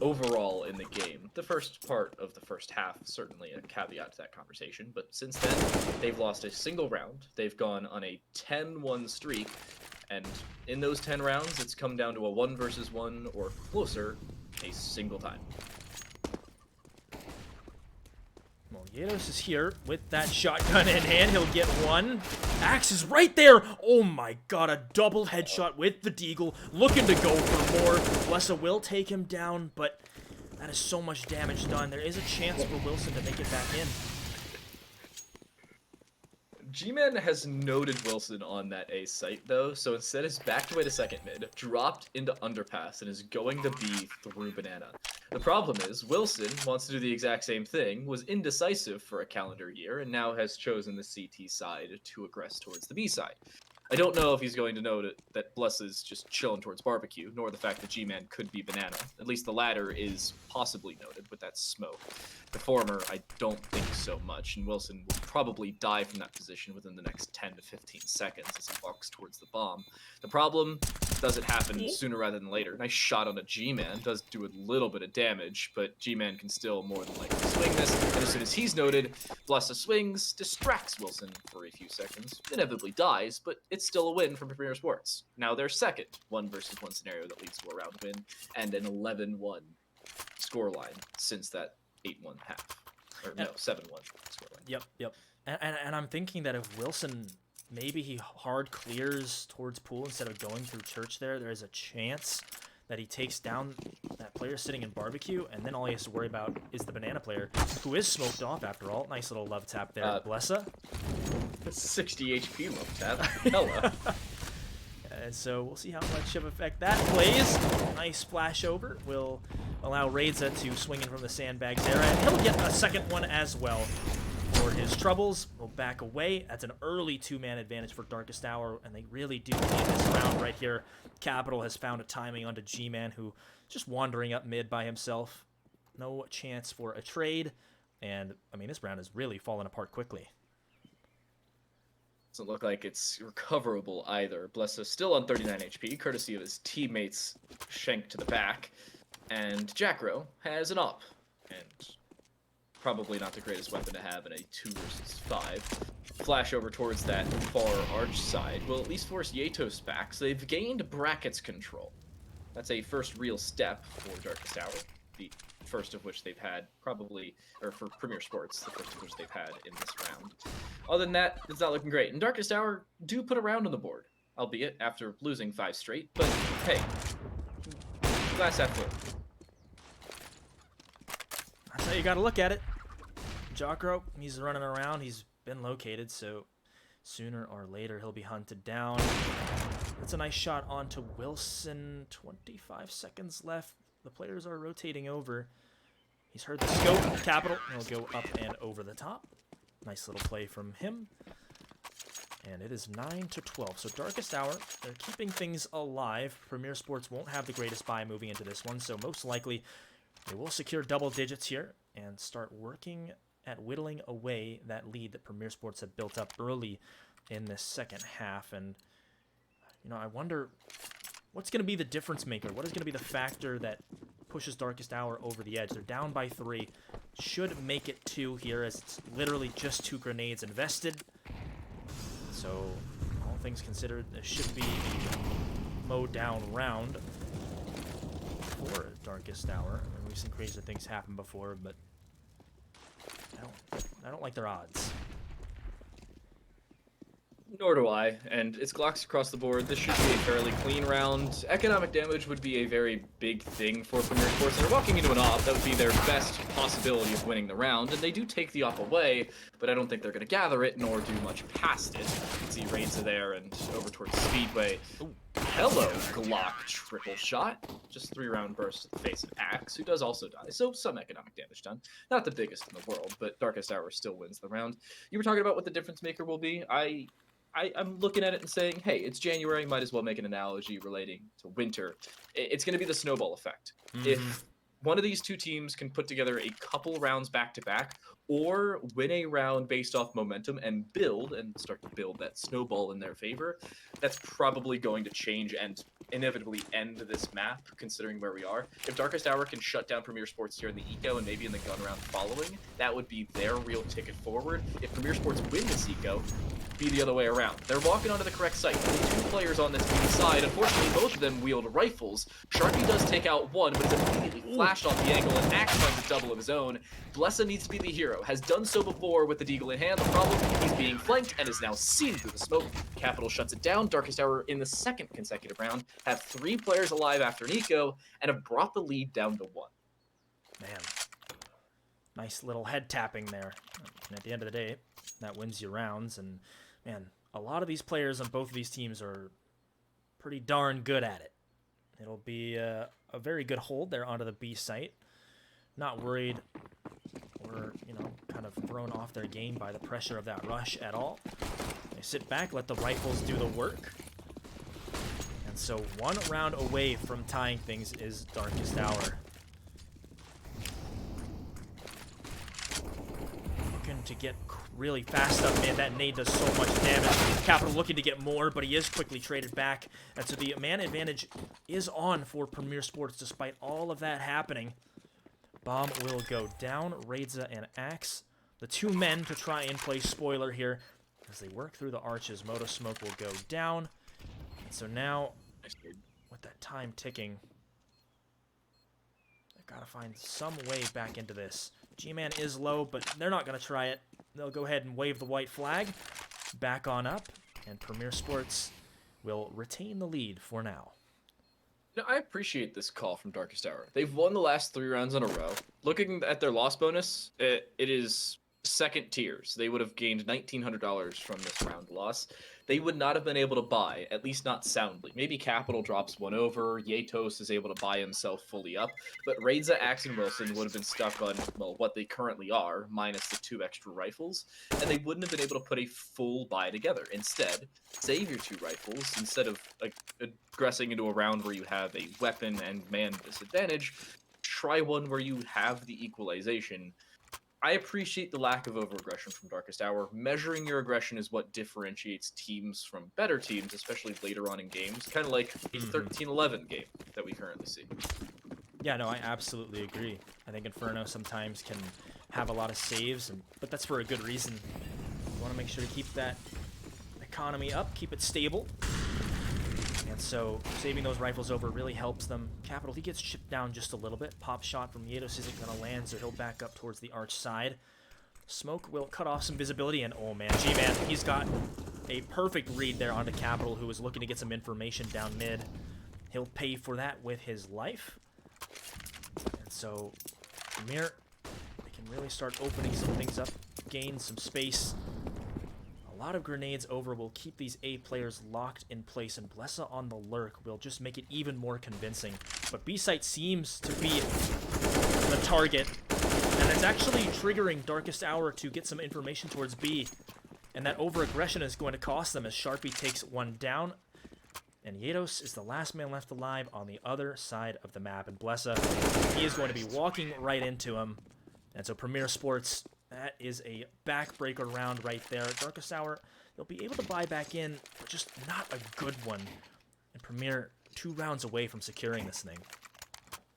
overall in the game. The first part of the first half, certainly a caveat to that conversation, but since then, they've lost a single round. They've gone on a 10-1 streak, and in those 10 rounds, it's come down to a 1 versus 1 or closer a single time. Molieros is here with that shotgun in hand. He'll get 1. Axe is right there. Oh my god, a double headshot with the deagle. Looking to go for more. Blessa will take him down, but that is so much damage done. There is a chance for Wilson to make it back in. G-Man has noted Wilson on that A site, though, so instead is backed away to second mid, dropped into underpass, and is going to B through banana. The problem is, Wilson wants to do the exact same thing, was indecisive for a calendar year, and now has chosen the CT side to aggress towards the B side. I don't know if he's going to note that Bless is just chilling towards barbecue, nor the fact that G-Man could be banana. At least the latter is possibly noted with that smoke. The former, I don't think so much, and Wilson will probably die from that position within the next 10 to 15 seconds as he walks towards the bomb. The problem, does it happen sooner rather than later? Nice shot on a G-Man, does do a little bit of damage, but G-Man can still more than likely swing this, and as soon as he's noted, Blessa swings, distracts Wilson for a few seconds, inevitably dies, but it's still a win for Premier Sports. Now their second 1 versus 1 scenario that leads to a round win, and an 11-1 scoreline since that 8-1 half. Or no, 7-1 scoreline. Yep. And I'm thinking that if Wilson, maybe he hard clears towards pool instead of going through church there is a chance that he takes down that player sitting in barbecue, and then all he has to worry about is the banana player, who is smoked off after all. Nice little love tap there, Blessa. 60 HP love tap. Hella. And so we'll see how much of effect that plays. Nice splash over will allow Reza to swing in from the sandbags there, and he'll get a second one as well. For his troubles, will back away. That's an early two-man advantage for Darkest Hour, and they really do need this round right here. Capital has found a timing onto G-Man, who just wandering up mid by himself. No chance for a trade, and I mean, this round has really fallen apart quickly. Doesn't look like it's recoverable either. Blessa still on 39 HP, courtesy of his teammates Shank to the back, and Jackro has an op, and probably not the greatest weapon to have in a 2 versus 5. Flash over towards that far arch side will at least force Yatos back, so they've gained brackets control. That's a first real step for Darkest Hour, the first of which they've had probably, or for Premier Sports, the first of which they've had in this round. Other than that, it's not looking great. And Darkest Hour do put a round on the board, albeit after losing 5 straight, but hey, glass half full. That's how you gotta look at it. Jocro, he's running around. He's been located, so sooner or later he'll be hunted down. That's a nice shot onto Wilson. 25 seconds left. The players are rotating over. He's heard the scope. Capital. He'll go up and over the top. Nice little play from him. And it is 9-12. So Darkest Hour, they're keeping things alive. Premier Sports won't have the greatest buy moving into this one, so most likely they will secure double digits here and start working at whittling away that lead that Premier Sports had built up early in this second half. And, you know, I wonder what's going to be the difference maker? What is going to be the factor that pushes Darkest Hour over the edge? They're down by 3. Should make it 2 here, as it's literally just 2 grenades invested. So, all things considered, this should be a mowed down round for Darkest Hour. I mean, we've seen crazier things happen before, but I don't like their odds. Nor do I, and it's Glocks across the board. This should be a fairly clean round. Economic damage would be a very big thing for Premier Sports. They're walking into an op. That would be their best possibility of winning the round, and they do take the op away, but I don't think they're going to gather it, nor do much past it. You can see Reza there and over towards Speedway. Ooh, hello, Glock triple shot. Just 3-round burst to the face of Axe, who does also die, so some economic damage done. Not the biggest in the world, but Darkest Hour still wins the round. You were talking about what the difference maker will be. I'm looking at it and saying, hey, it's January, might as well make an analogy relating to winter. It's going to be the snowball effect. Mm-hmm. If one of these two teams can put together a couple rounds back-to-back, or win a round based off momentum and start to build that snowball in their favor, that's probably going to change and inevitably end this map, considering where we are. If Darkest Hour can shut down Premier Sports here in the eco and maybe in the gun round following, that would be their real ticket forward. If Premier Sports win this eco, be the other way around. They're walking onto the correct site. Only 2 players on this B side. Unfortunately, both of them wield rifles. Sharky does take out one, but is immediately flashed off the angle, and Axe finds a double of his own. Blessa needs to be the hero. Has done so before with the Deagle in hand. The problem, he's being flanked and is now seen through the smoke. Capital shuts it down. Darkest Hour in the second consecutive round have 3 players alive after an eco and have brought the lead down to 1. Man, nice little head tapping there. And at the end of the day, that wins you rounds. And man, a lot of these players on both of these teams are pretty darn good at it. It'll be a very good hold there onto the B site. Not worried or, you know, kind of thrown off their game by the pressure of that rush at all. They sit back, let the rifles do the work. And so 1 round away from tying things is Darkest Hour. Looking to get really fast up, man. That nade does so much damage. Capital looking to get more, but he is quickly traded back. And so the man advantage is on for Premier Sports despite all of that happening. Bomb will go down. Reza and Axe, the 2 men to try and play spoiler here as they work through the arches. Moto Smoke will go down. And so now, with that time ticking, they've got to find some way back into this. G-Man is low, but they're not going to try it. They'll go ahead and wave the white flag. Back on up, and Premier Sports will retain the lead for now. Now, I appreciate this call from Darkest Hour. They've won the last 3 rounds in a row. Looking at their loss bonus, it is second tiers. They would have gained $1,900 from this round loss. They would not have been able to buy, at least not soundly. Maybe Capital drops one over, Yatos is able to buy himself fully up, but Reza, Axe, and Wilson would have been stuck on, well, what they currently are, minus the 2 extra rifles, and they wouldn't have been able to put a full buy together. Instead, save your 2 rifles, instead of aggressing into a round where you have a weapon and man disadvantage, try one where you have the equalization. I appreciate the lack of overaggression from Darkest Hour. Measuring your aggression is what differentiates teams from better teams, especially later on in games, kind of like a 13-11 game that we currently see. Yeah, no, I absolutely agree. I think Inferno sometimes can have a lot of saves, but that's for a good reason. You want to make sure to keep that economy up, keep it stable. And so saving those rifles over really helps them. Capital, he gets chipped down just a little bit. Pop shot from Yatos isn't going to land, so he'll back up towards the arch side. Smoke will cut off some visibility, and oh man, G-Man, he's got a perfect read there onto Capital, who is looking to get some information down mid. He'll pay for that with his life. And so Premier, they can really start opening some things up, gain some space. A lot of grenades over will keep these A players locked in place, and Blessa on the lurk will just make it even more convincing. But B-site seems to be the target, and it's actually triggering Darkest Hour to get some information towards B. And that over-aggression is going to cost them as Sharpie takes one down. And Yatos is the last man left alive on the other side of the map. And Blessa, he is going to be walking right into him. And so Premier Sports, that is a backbreaker round right there. Darkest Hour, they'll be able to buy back in, but just not a good one. And Premier, 2 rounds away from securing this thing.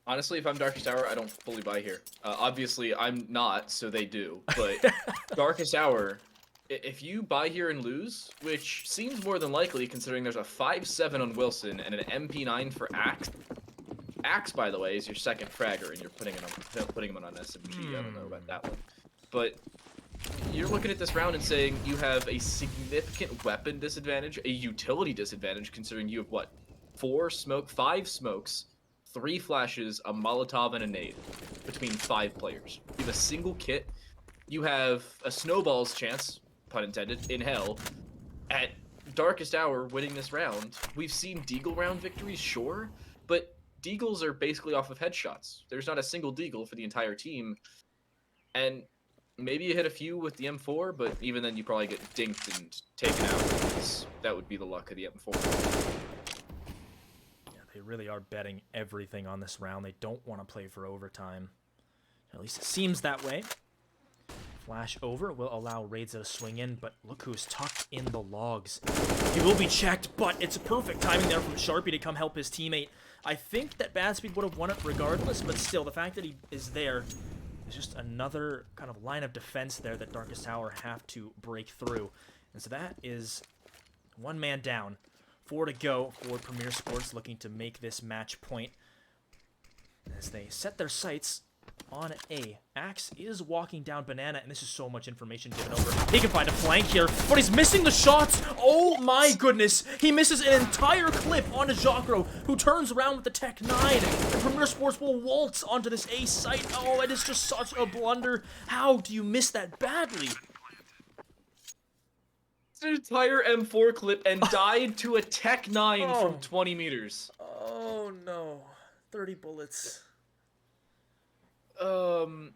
Honestly, if I'm Darkest Hour, I don't fully buy here. Obviously, I'm not, so they do. But Darkest Hour, if you buy here and lose, which seems more than likely considering there's a 5-7 on Wilson and an MP9 for Axe. Axe, by the way, is your second fragger, and you're putting him on an SMG. I don't know about that one. But you're looking at this round and saying you have a significant weapon disadvantage, a utility disadvantage, considering you have, what, 5 smokes, 3 flashes, a Molotov, and a nade between 5 players. You have a single kit. You have a snowball's chance, pun intended, in hell, at Darkest Hour winning this round. We've seen Deagle round victories, sure, but Deagles are basically off of headshots. There's not a single Deagle for the entire team, and maybe you hit a few with the M4, but even then you probably get dinked and taken out, because that would be the luck of the M4. Yeah, they really are betting everything on this round. They don't want to play for overtime. At least it seems that way. Flash over will allow Raids to swing in, but look who's tucked in the logs. He will be checked, but it's perfect timing there from Sharpie to come help his teammate. I think that Bad Speed would have won it regardless, but still, the fact that he is there is just another kind of line of defense there that Darkest Hour have to break through. And so that is 1 man down. 4 to go for Premier Sports, looking to make this match point as they set their sights on A. Axe is walking down Banana, and this is so much information given over. He can find a flank here, but he's missing the shots. Oh my goodness. He misses an entire clip onto Jacro, who turns around with the Tech 9. And Premier Sports will waltz onto this A site. Oh, it is just such a blunder. How do you miss that badly? It's an entire M4 clip and died to a Tech 9 from 20 meters. Oh no. 30 bullets.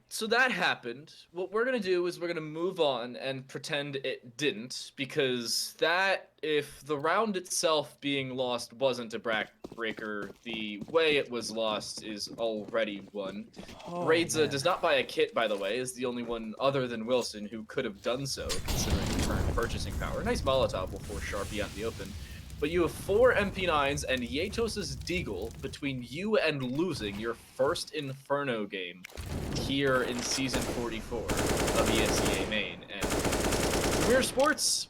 So that happened. What we're gonna do is we're gonna move on and pretend it didn't, because that, if the round itself being lost wasn't a backbreaker, the way it was lost is already won. Raidza does not buy a kit, by the way, is the only one other than Wilson who could have done so, considering the current purchasing power. Nice Molotov will force Sharpie out in the open. But you have 4 MP9s and Yatos' Deagle between you and losing your first Inferno game here in Season 44 of ESEA Main. And Premier Sports,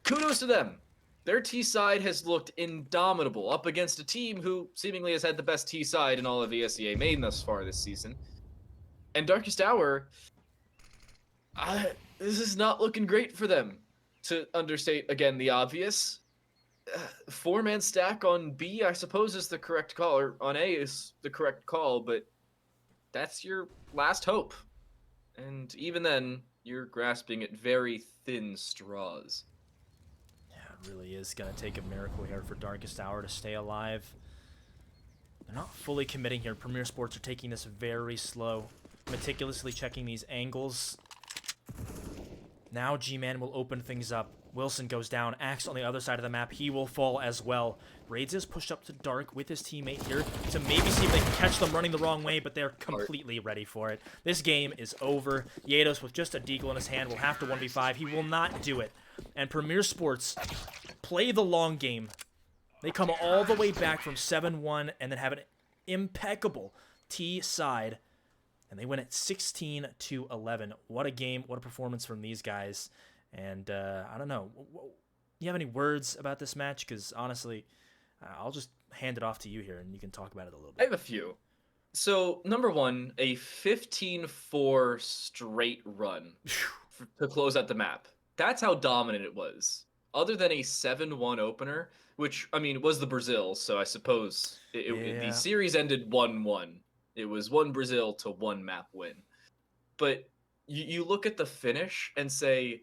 kudos to them. Their T-side has looked indomitable up against a team who seemingly has had the best T-side in all of ESEA Main thus far this season. And Darkest Hour, this is not looking great for them. To understate, again, the obvious, 4-man stack on B, I suppose, is the correct call, or on A is the correct call, but that's your last hope. And even then, You're grasping at very thin straws. Yeah, it really is going to take a miracle here for Darkest Hour to stay alive. They're not fully committing here. Premier Sports are taking this very slow, meticulously checking these angles. Now G-Man will open things up. Wilson goes down. Axe on the other side of the map. He will fall as well. Raids is pushed up to Dark with his teammate here to maybe see if they can catch them running the wrong way, but they're completely ready for it. This game is over. Yados, with just a deagle in his hand, will have to 1v5. He will not do it. And Premier Sports play the long game. They come all the way back from 7-1 and then have an impeccable T side. And they win it 16-11. What a game. What a performance from these guys. And I don't know. You have any words about this match? Because honestly, I'll just hand it off to you here and you can talk about it a little bit. I have a few. So, number one, a 15-4 straight run to close out the map. That's how dominant it was. Other than a 7-1 opener, which, I mean, was the Brazil, so I suppose the series ended 1-1. It was 1 Brazil to 1 map win. But you look at the finish and say,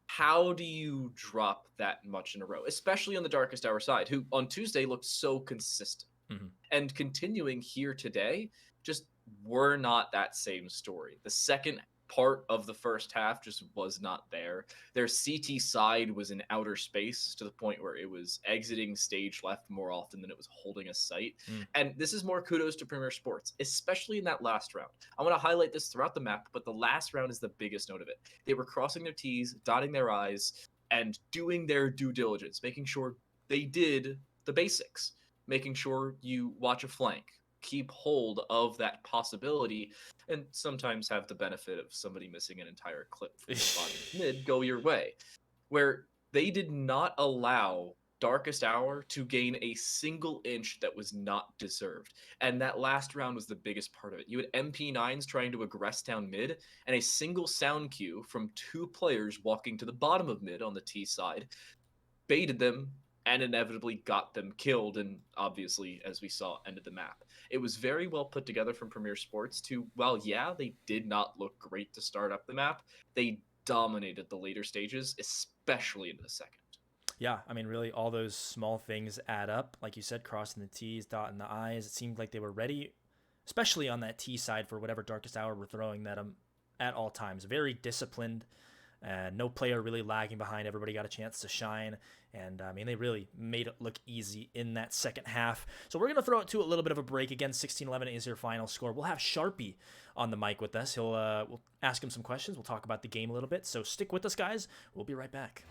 how do you drop that much in a row? Especially on the Darkest Hour side, who on Tuesday looked so consistent. Mm-hmm. And continuing here today, just were not that same story. The second part of the first half just was not there. Their CT side was in outer space to the point where it was exiting stage left more often than it was holding a sight. And this is more kudos to Premier Sports, especially in that last round. I want to highlight this throughout the map, but the last round is the biggest note of it. They were crossing their T's, dotting their I's, and doing their due diligence, making sure they did the basics, making sure you watch a flank, keep hold of that possibility, and sometimes have the benefit of somebody missing an entire clip from the bottom mid go your way, where they did not allow Darkest Hour to gain a single inch that was not deserved. And that last round was the biggest part of it. You had MP9s trying to aggress down mid, and a single sound cue from 2 players walking to the bottom of mid on the T side baited them and inevitably got them killed, and obviously, as we saw, ended the map. It was very well put together from Premier Sports to, while yeah, they did not look great to start up the map, they dominated the later stages, especially into the second. Yeah, I mean, really, all those small things add up. Like you said, crossing the T's, dotting the I's. It seemed like they were ready, especially on that T side for whatever Darkest Hour were throwing at them at all times. Very disciplined. No player really lagging behind. Everybody got a chance to shine. And, I mean, they really made it look easy in that second half. So we're going to throw it to a little bit of a break. Again, 16-11 is your final score. We'll have Sharpie on the mic with us. We'll ask him some questions. We'll talk about the game a little bit. So stick with us, guys. We'll be right back.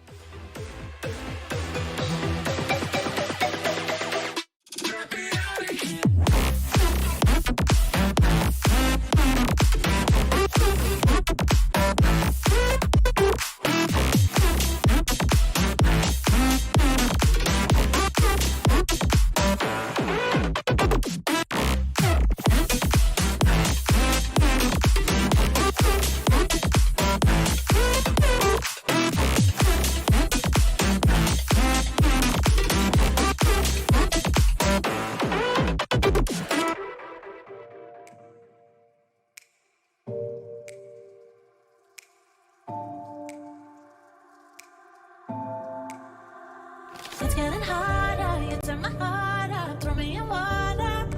It's getting harder, you turn my heart up, throw me in water.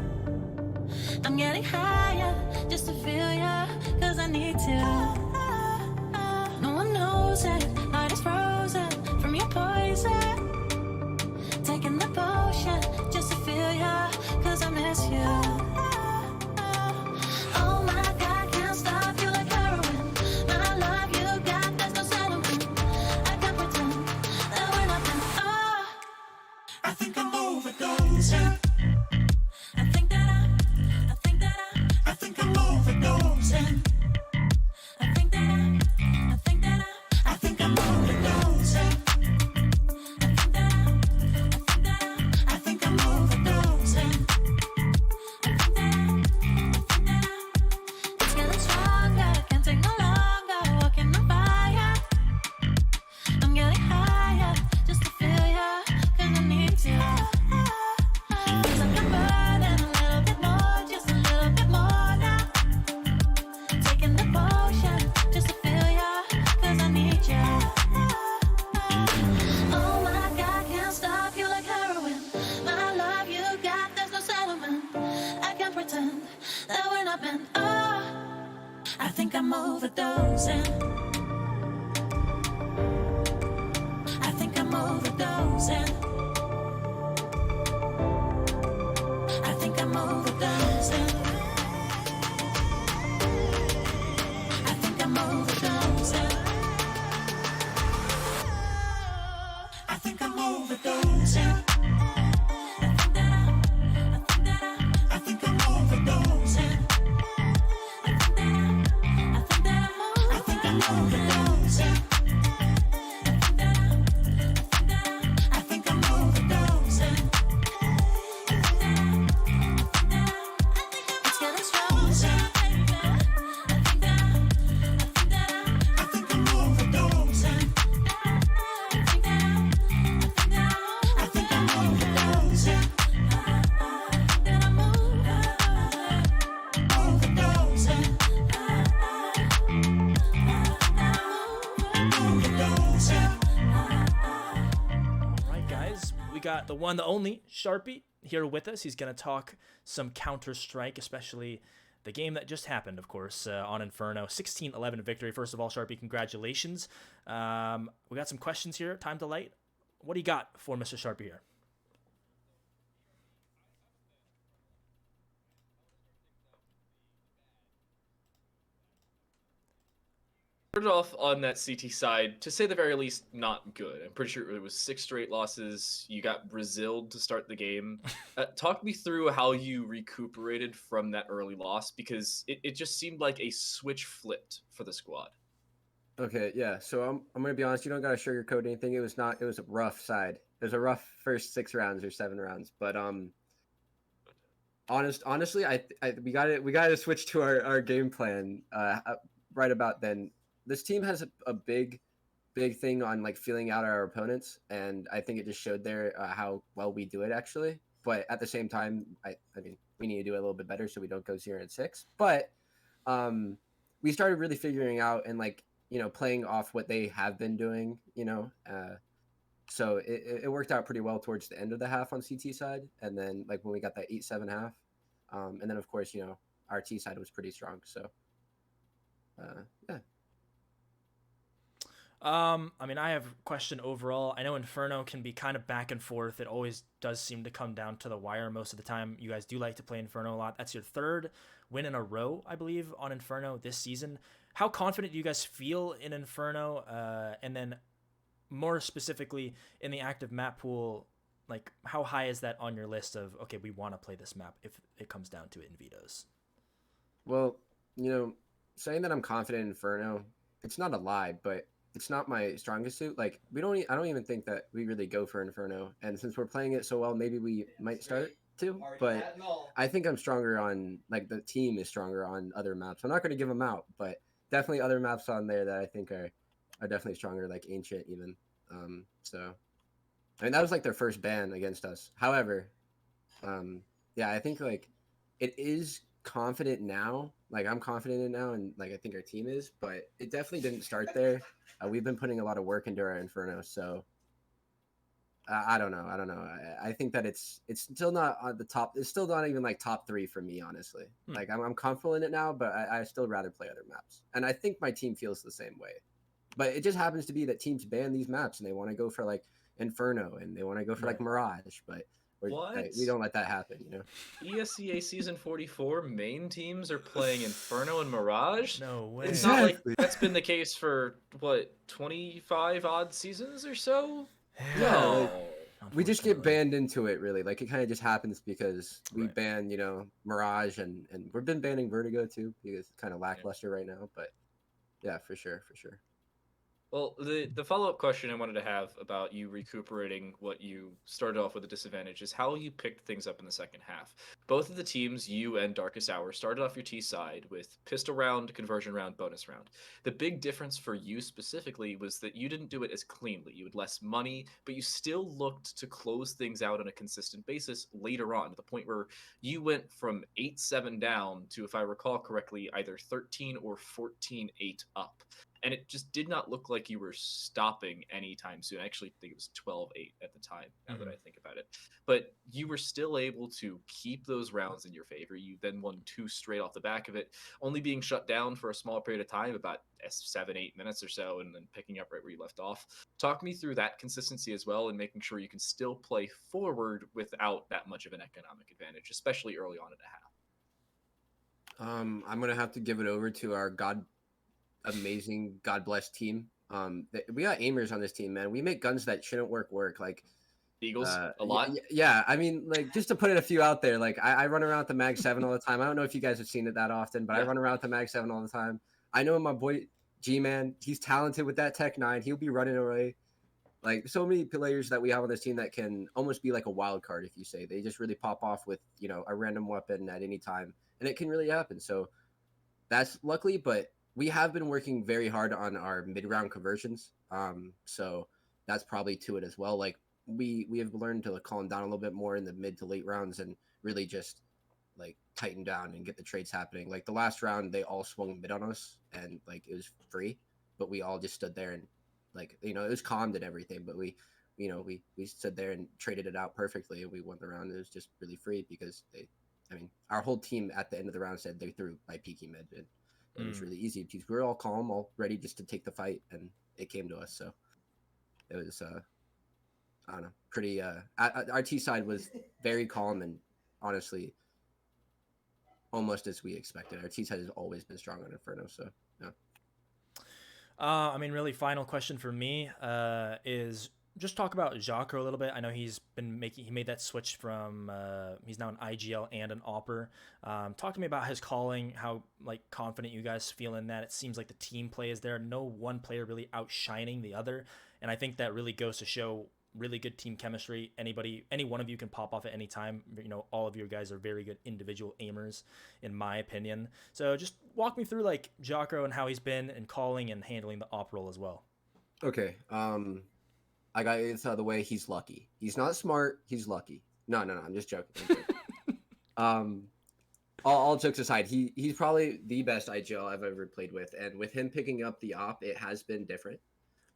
I'm getting higher, just to feel ya, cause I need to. No one knows it, heart is frozen from your poison. Taking the potion, just to feel ya, cause I miss you. Oh my God, can't stop you like heroin. My love you got, there's no settlement. I can't pretend that we're nothing. Oh, I think I'm overdosing. I think I'm overdosing. I think I'm overdosing. I think I'm overdosing. It's getting stronger, can't take no longer. Walking on fire. I'm getting higher, just to feel ya, cause I need to. think I'm overdosing. I think I'm overdosing. I think I'm overdosing. I think I'm overdosing. I think I'm overdosing. I think I'm overdosing. I think I'm overdosing. I think I'm overdosing. It's getting stronger. I think I'm overdosing. I think I'm overdosing. Overdosing. Overdosing. All right, guys, we got the one, the only Sharpie here with us. He's going to talk some Counter-Strike, especially the game that just happened, of course, on Inferno. 16-11 victory. First of all, Sharpie, congratulations. We got some questions here. Time to light. What do you got for Mr. Sharpie here? Started off on that CT side, to say the very least, not good. I'm pretty sure it was 6 straight losses. You got Braziled to start the game. Talk me through how you recuperated from that early loss, because it just seemed like a switch flipped for the squad. Okay, yeah. So I'm gonna be honest. You don't gotta sugarcoat anything. It was not. It was a rough side. It was a rough first 6 rounds or 7 rounds. But honestly, we got to switch to our game plan right about then. This team has a big thing on like feeling out our opponents, and I think it just showed there how well we do it actually. But at the same time, I mean, we need to do it a little bit better so we don't go 0-6. But we started really figuring out and like playing off what they have been doing. So it worked out pretty well towards the end of the half on CT side, and then like when we got that 8-7 half, and then of course our T side was pretty strong. So yeah. I mean, I have a question overall. I know Inferno can be kind of back and forth. It always does seem to come down to the wire most of the time. You guys do like to play Inferno a lot. That's your 3rd win in a row, I believe, on Inferno this season. How confident do you guys feel in Inferno? And then more specifically in the active map pool, like how high is that on your list of, okay, we want to play this map if it comes down to it in Vetoes? Well, saying that I'm confident in Inferno, it's not a lie, but it's not my strongest suit. Like I don't even think that we really go for Inferno. And since we're playing it so well, maybe we might start to. But I think I'm stronger on like the team is stronger on other maps. I'm not going to give them out, but definitely other maps on there that I think are definitely stronger, like Ancient even. So I mean that was like their first ban against us. However, yeah, I think like it is confident now. Like I'm confident in it now, and like I think our team is, but it definitely didn't start there. We've been putting a lot of work into our Inferno, so I don't know. I think that it's still not on the top. It's still not even like top 3 for me, honestly. Like I'm comfortable in it now, but I still rather play other maps, and I think my team feels the same way. But it just happens to be that teams ban these maps, and they want to go for like Inferno, and they want to go for like Mirage, but we don't let that happen, ESEA Season 44 main teams are playing Inferno and Mirage? No way. It's not like that's been the case for, 25 odd seasons or so? Yeah, No. we just get banned into it, really. Like it kind of just happens because we Right. ban, Mirage, and we've been banning Vertigo too because it's kind of lackluster right now. But yeah, for sure. Well, the follow-up question I wanted to have about you recuperating what you started off with a disadvantage is how you picked things up in the second half. Both of the teams, you and Darkest Hour, started off your T side with pistol round, conversion round, bonus round. The big difference for you specifically was that you didn't do it as cleanly. You had less money, but you still looked to close things out on a consistent basis later on, to the point where you went from 8-7 down to, if I recall correctly, either 13 or 14-8 up. And it just did not look like you were stopping anytime soon. I actually think it was 12-8 at the time, now that I think about it. But you were still able to keep those rounds in your favor. You then won 2 straight off the back of it, only being shut down for a small period of time, about 7-8 minutes or so, and then picking up right where you left off. Talk me through that consistency as well, and making sure you can still play forward without that much of an economic advantage, especially early on in the half. I'm gonna have to give it over to our amazing, God bless team. We got aimers on this team, man. We make guns that shouldn't work. Like, Eagles, a lot. yeah. I mean, like, just to put a few out there, like, I run around with the Mag 7 all the time. I don't know if you guys have seen it that often, but I Yeah. run around with the Mag 7 all the time. I know my boy G-Man, he's talented with that Tech 9. He'll be running away. Like, so many players that we have on this team that can almost be like a wild card, if you say. They just really pop off with, a random weapon at any time, and it can really happen. So that's luckily, but we have been working very hard on our mid-round conversions. So that's probably to it as well. Like, we have learned to calm down a little bit more in the mid to late rounds and really just like tighten down and get the trades happening. Like the last round, they all swung mid on us and like it was free, but we all just stood there and like, it was calmed and everything, but we stood there and traded it out perfectly and we won the round. It was just really free because our whole team at the end of the round said they threw by peaky mid, and it was really easy because we were all calm, all ready just to take the fight, and it came to us. So it was, I don't know, pretty. Our T side was very calm and honestly, almost as we expected. Our T side has always been strong on Inferno, so yeah. Really, final question for me is just talk about Jacques a little bit. I know he made that switch from he's now an IGL and an AWPer. Talk to me about his calling, how like confident you guys feel in that. It seems like the team play is there, no one player really outshining the other, and I think that really goes to show really good team chemistry. Any one of you can pop off at any time. All of you guys are very good individual aimers, in my opinion. So just walk me through like Jacques and how he's been and calling and handling the op role as well. Okay. I got it out of the way. He's lucky. He's not smart. He's lucky. No. I'm just joking. All jokes aside, he's probably the best IGL I've ever played with, and with him picking up the op, it has been different.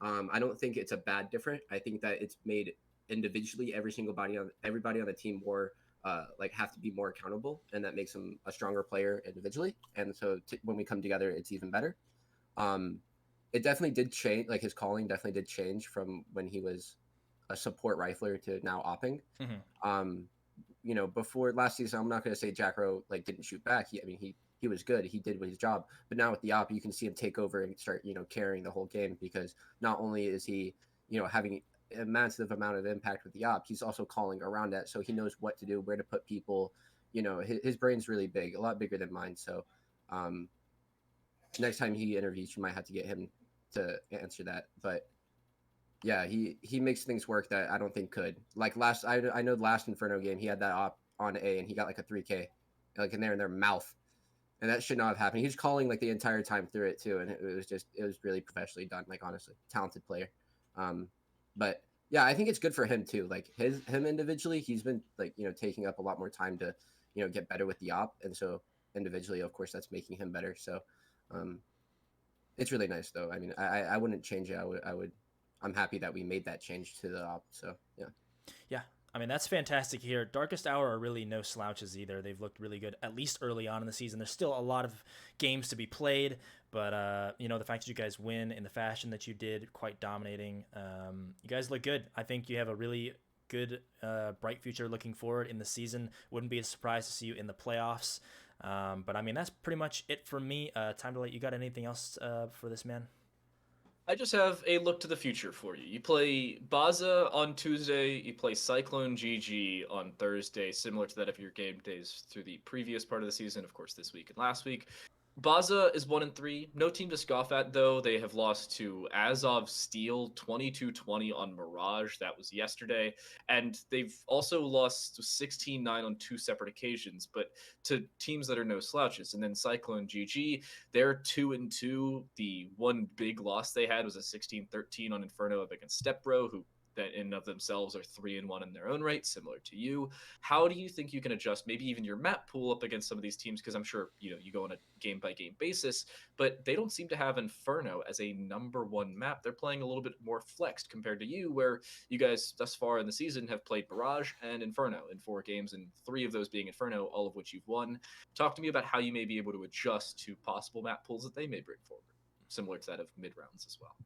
I don't think it's a bad different. I think that it's made individually everybody on the team more have to be more accountable, and that makes them a stronger player individually. And so when we come together, it's even better. It definitely did change. Like his calling definitely did change from when he was a support rifler to now opping. Mm-hmm. Before last season, I'm not going to say Jack Rowe didn't shoot back. He was good. He did his job. But now with the op, you can see him take over and start, carrying the whole game, because not only is he, having a massive amount of impact with the op, he's also calling around that. So he knows what to do, where to put people. His brain's really big, a lot bigger than mine. So next time he interviews, you might have to get him to answer that. But yeah, he makes things work that I don't think could. Like I know the last Inferno game, he had that op on A and he got like a 3K, like in their mouth. And that should not have happened. He was calling like the entire time through it too, and it was really professionally done. Like honestly, talented player. But yeah, I think it's good for him too. Like him individually, he's been taking up a lot more time to get better with the op, and so individually, of course, that's making him better. So it's really nice though. I mean, I wouldn't change it. I'm happy that we made that change to the op. So yeah. Yeah. That's fantastic here. Darkest Hour are really no slouches either. They've looked really good, at least early on in the season. There's still a lot of games to be played, but the fact that you guys win in the fashion that you did, quite dominating. You guys look good. I think you have a really good, bright future looking forward in the season. Wouldn't be a surprise to see you in the playoffs. But that's pretty much it for me. Time to let you got anything else for this man? I just have a look to the future for you. You play Baza on Tuesday, you play Cyclone GG on Thursday, similar to that of your game days through the previous part of the season, of course, this week and last week. Baza is 1-3. No team to scoff at, though. They have lost to Azov Steel 22-20 on Mirage. That was yesterday. And they've also lost 16-9 on 2 separate occasions, but to teams that are no slouches. And then Cyclone GG, they're 2-2. The one big loss they had was a 16-13 on Inferno up against Stepbro, who that in and of themselves are 3-1 in their own right, similar to you. How do you think you can adjust maybe even your map pool up against some of these teams? Because I'm sure, you go on a game-by-game basis, but they don't seem to have Inferno as a number one map. They're playing a little bit more flexed compared to you, where you guys thus far in the season have played Barrage and Inferno in 4 games, and 3 of those being Inferno, all of which you've won. Talk to me about how you may be able to adjust to possible map pools that they may bring forward, similar to that of mid-rounds as well.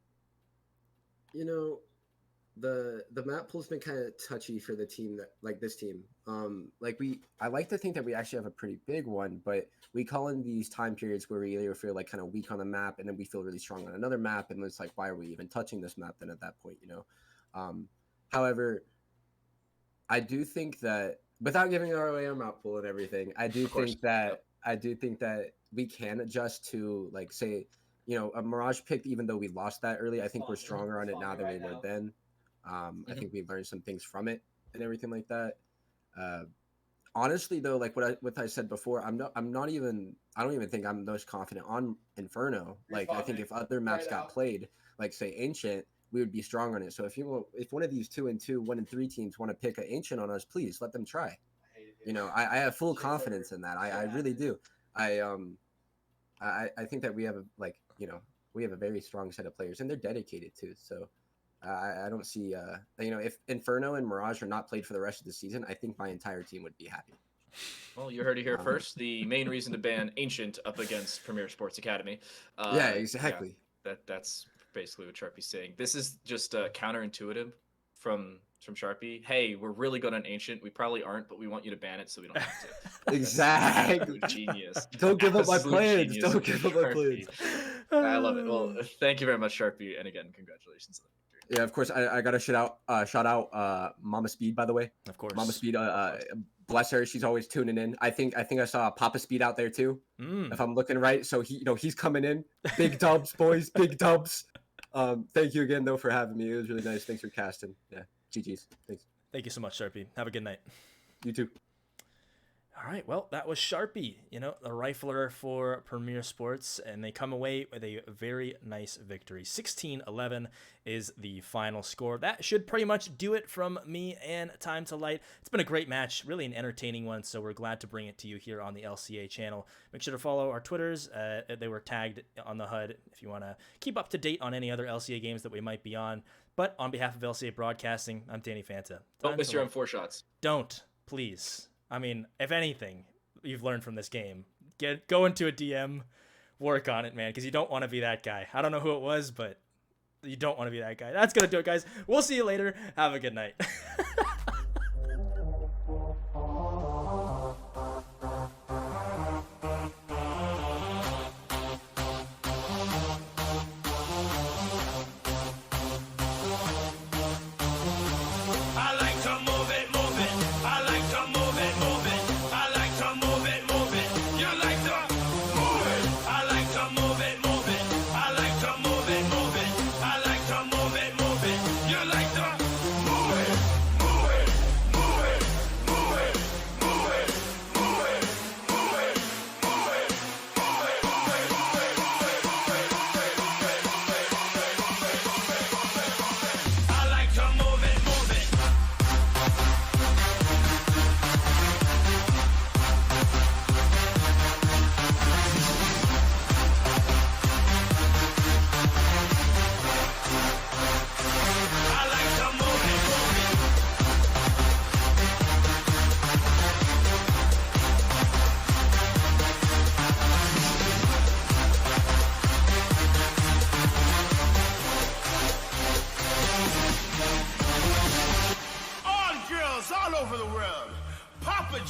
The map pool's been kind of touchy for the team this team. I like to think that we actually have a pretty big one, but we call in these time periods where we either feel like kind of weak on the map and then we feel really strong on another map, and it's like, why are we even touching this map then at that point, However, I do think that without giving away our map pool and everything, I do think that we can adjust to, like, say, a Mirage pick, even though we lost that early, I think we're stronger on it now than we were then. I think we learned some things from it and everything like that. Honestly, though, like what I said before, I don't even think I'm most confident on Inferno. Like, I think if other maps got played, like say Ancient, we would be strong on it. So if one of these 2-2, 1-3 teams want to pick an Ancient on us, please let them try. I have full confidence in that. I really do. I think that we have we have a very strong set of players, and they're dedicated too. So I don't see if Inferno and Mirage are not played for the rest of the season, I think my entire team would be happy. Well, you heard it here first. The main reason to ban Ancient up against Premier Sports Academy. Yeah, exactly. Yeah, that's basically what Sharpie's saying. This is just counterintuitive from Sharpie. Hey, we're really good on Ancient. We probably aren't, but we want you to ban it so we don't have to. Exactly. Genius. Don't give up my plans. Don't give up my plans. I love it. Well, thank you very much, Sharpie, and again, congratulations. Yeah, of course. I got to shout out Mama Speed, by the way. Of course. Mama Speed, bless her. She's always tuning in. I think I saw Papa Speed out there too, if I'm looking right. So he's coming in. Big dubs, boys. Big dubs. Thank you again though for having me. It was really nice. Thanks for casting. Yeah. GG's. Thanks. Thank you so much, Sharpie. Have a good night. You too. All right, well, that was Sharpie, the rifler for Premier Sports, and they come away with a very nice victory. 16-11 is the final score. That should pretty much do it from me and Time to Light. It's been a great match, really an entertaining one, so we're glad to bring it to you here on the LCA channel. Make sure to follow our Twitters. They were tagged on the HUD if you want to keep up to date on any other LCA games that we might be on. But on behalf of LCA Broadcasting, I'm Danny Fanta. Don't miss your own 4 shots. Don't, please. I mean, if anything you've learned from this game, go into a DM, work on it, man, because you don't want to be that guy. I don't know who it was, but you don't want to be that guy. That's going to do it, guys. We'll see you later. Have a good night.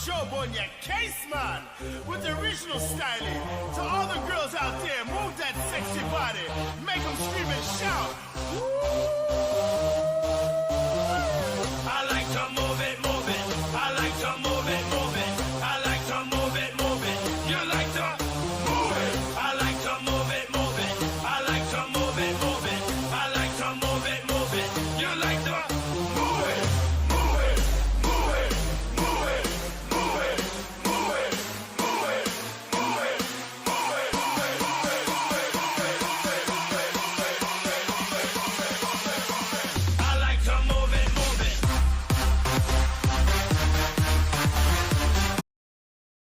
job on your case, man. With the original styling. To all the girls out there, move that sexy body. Make them scream and shout. Woo!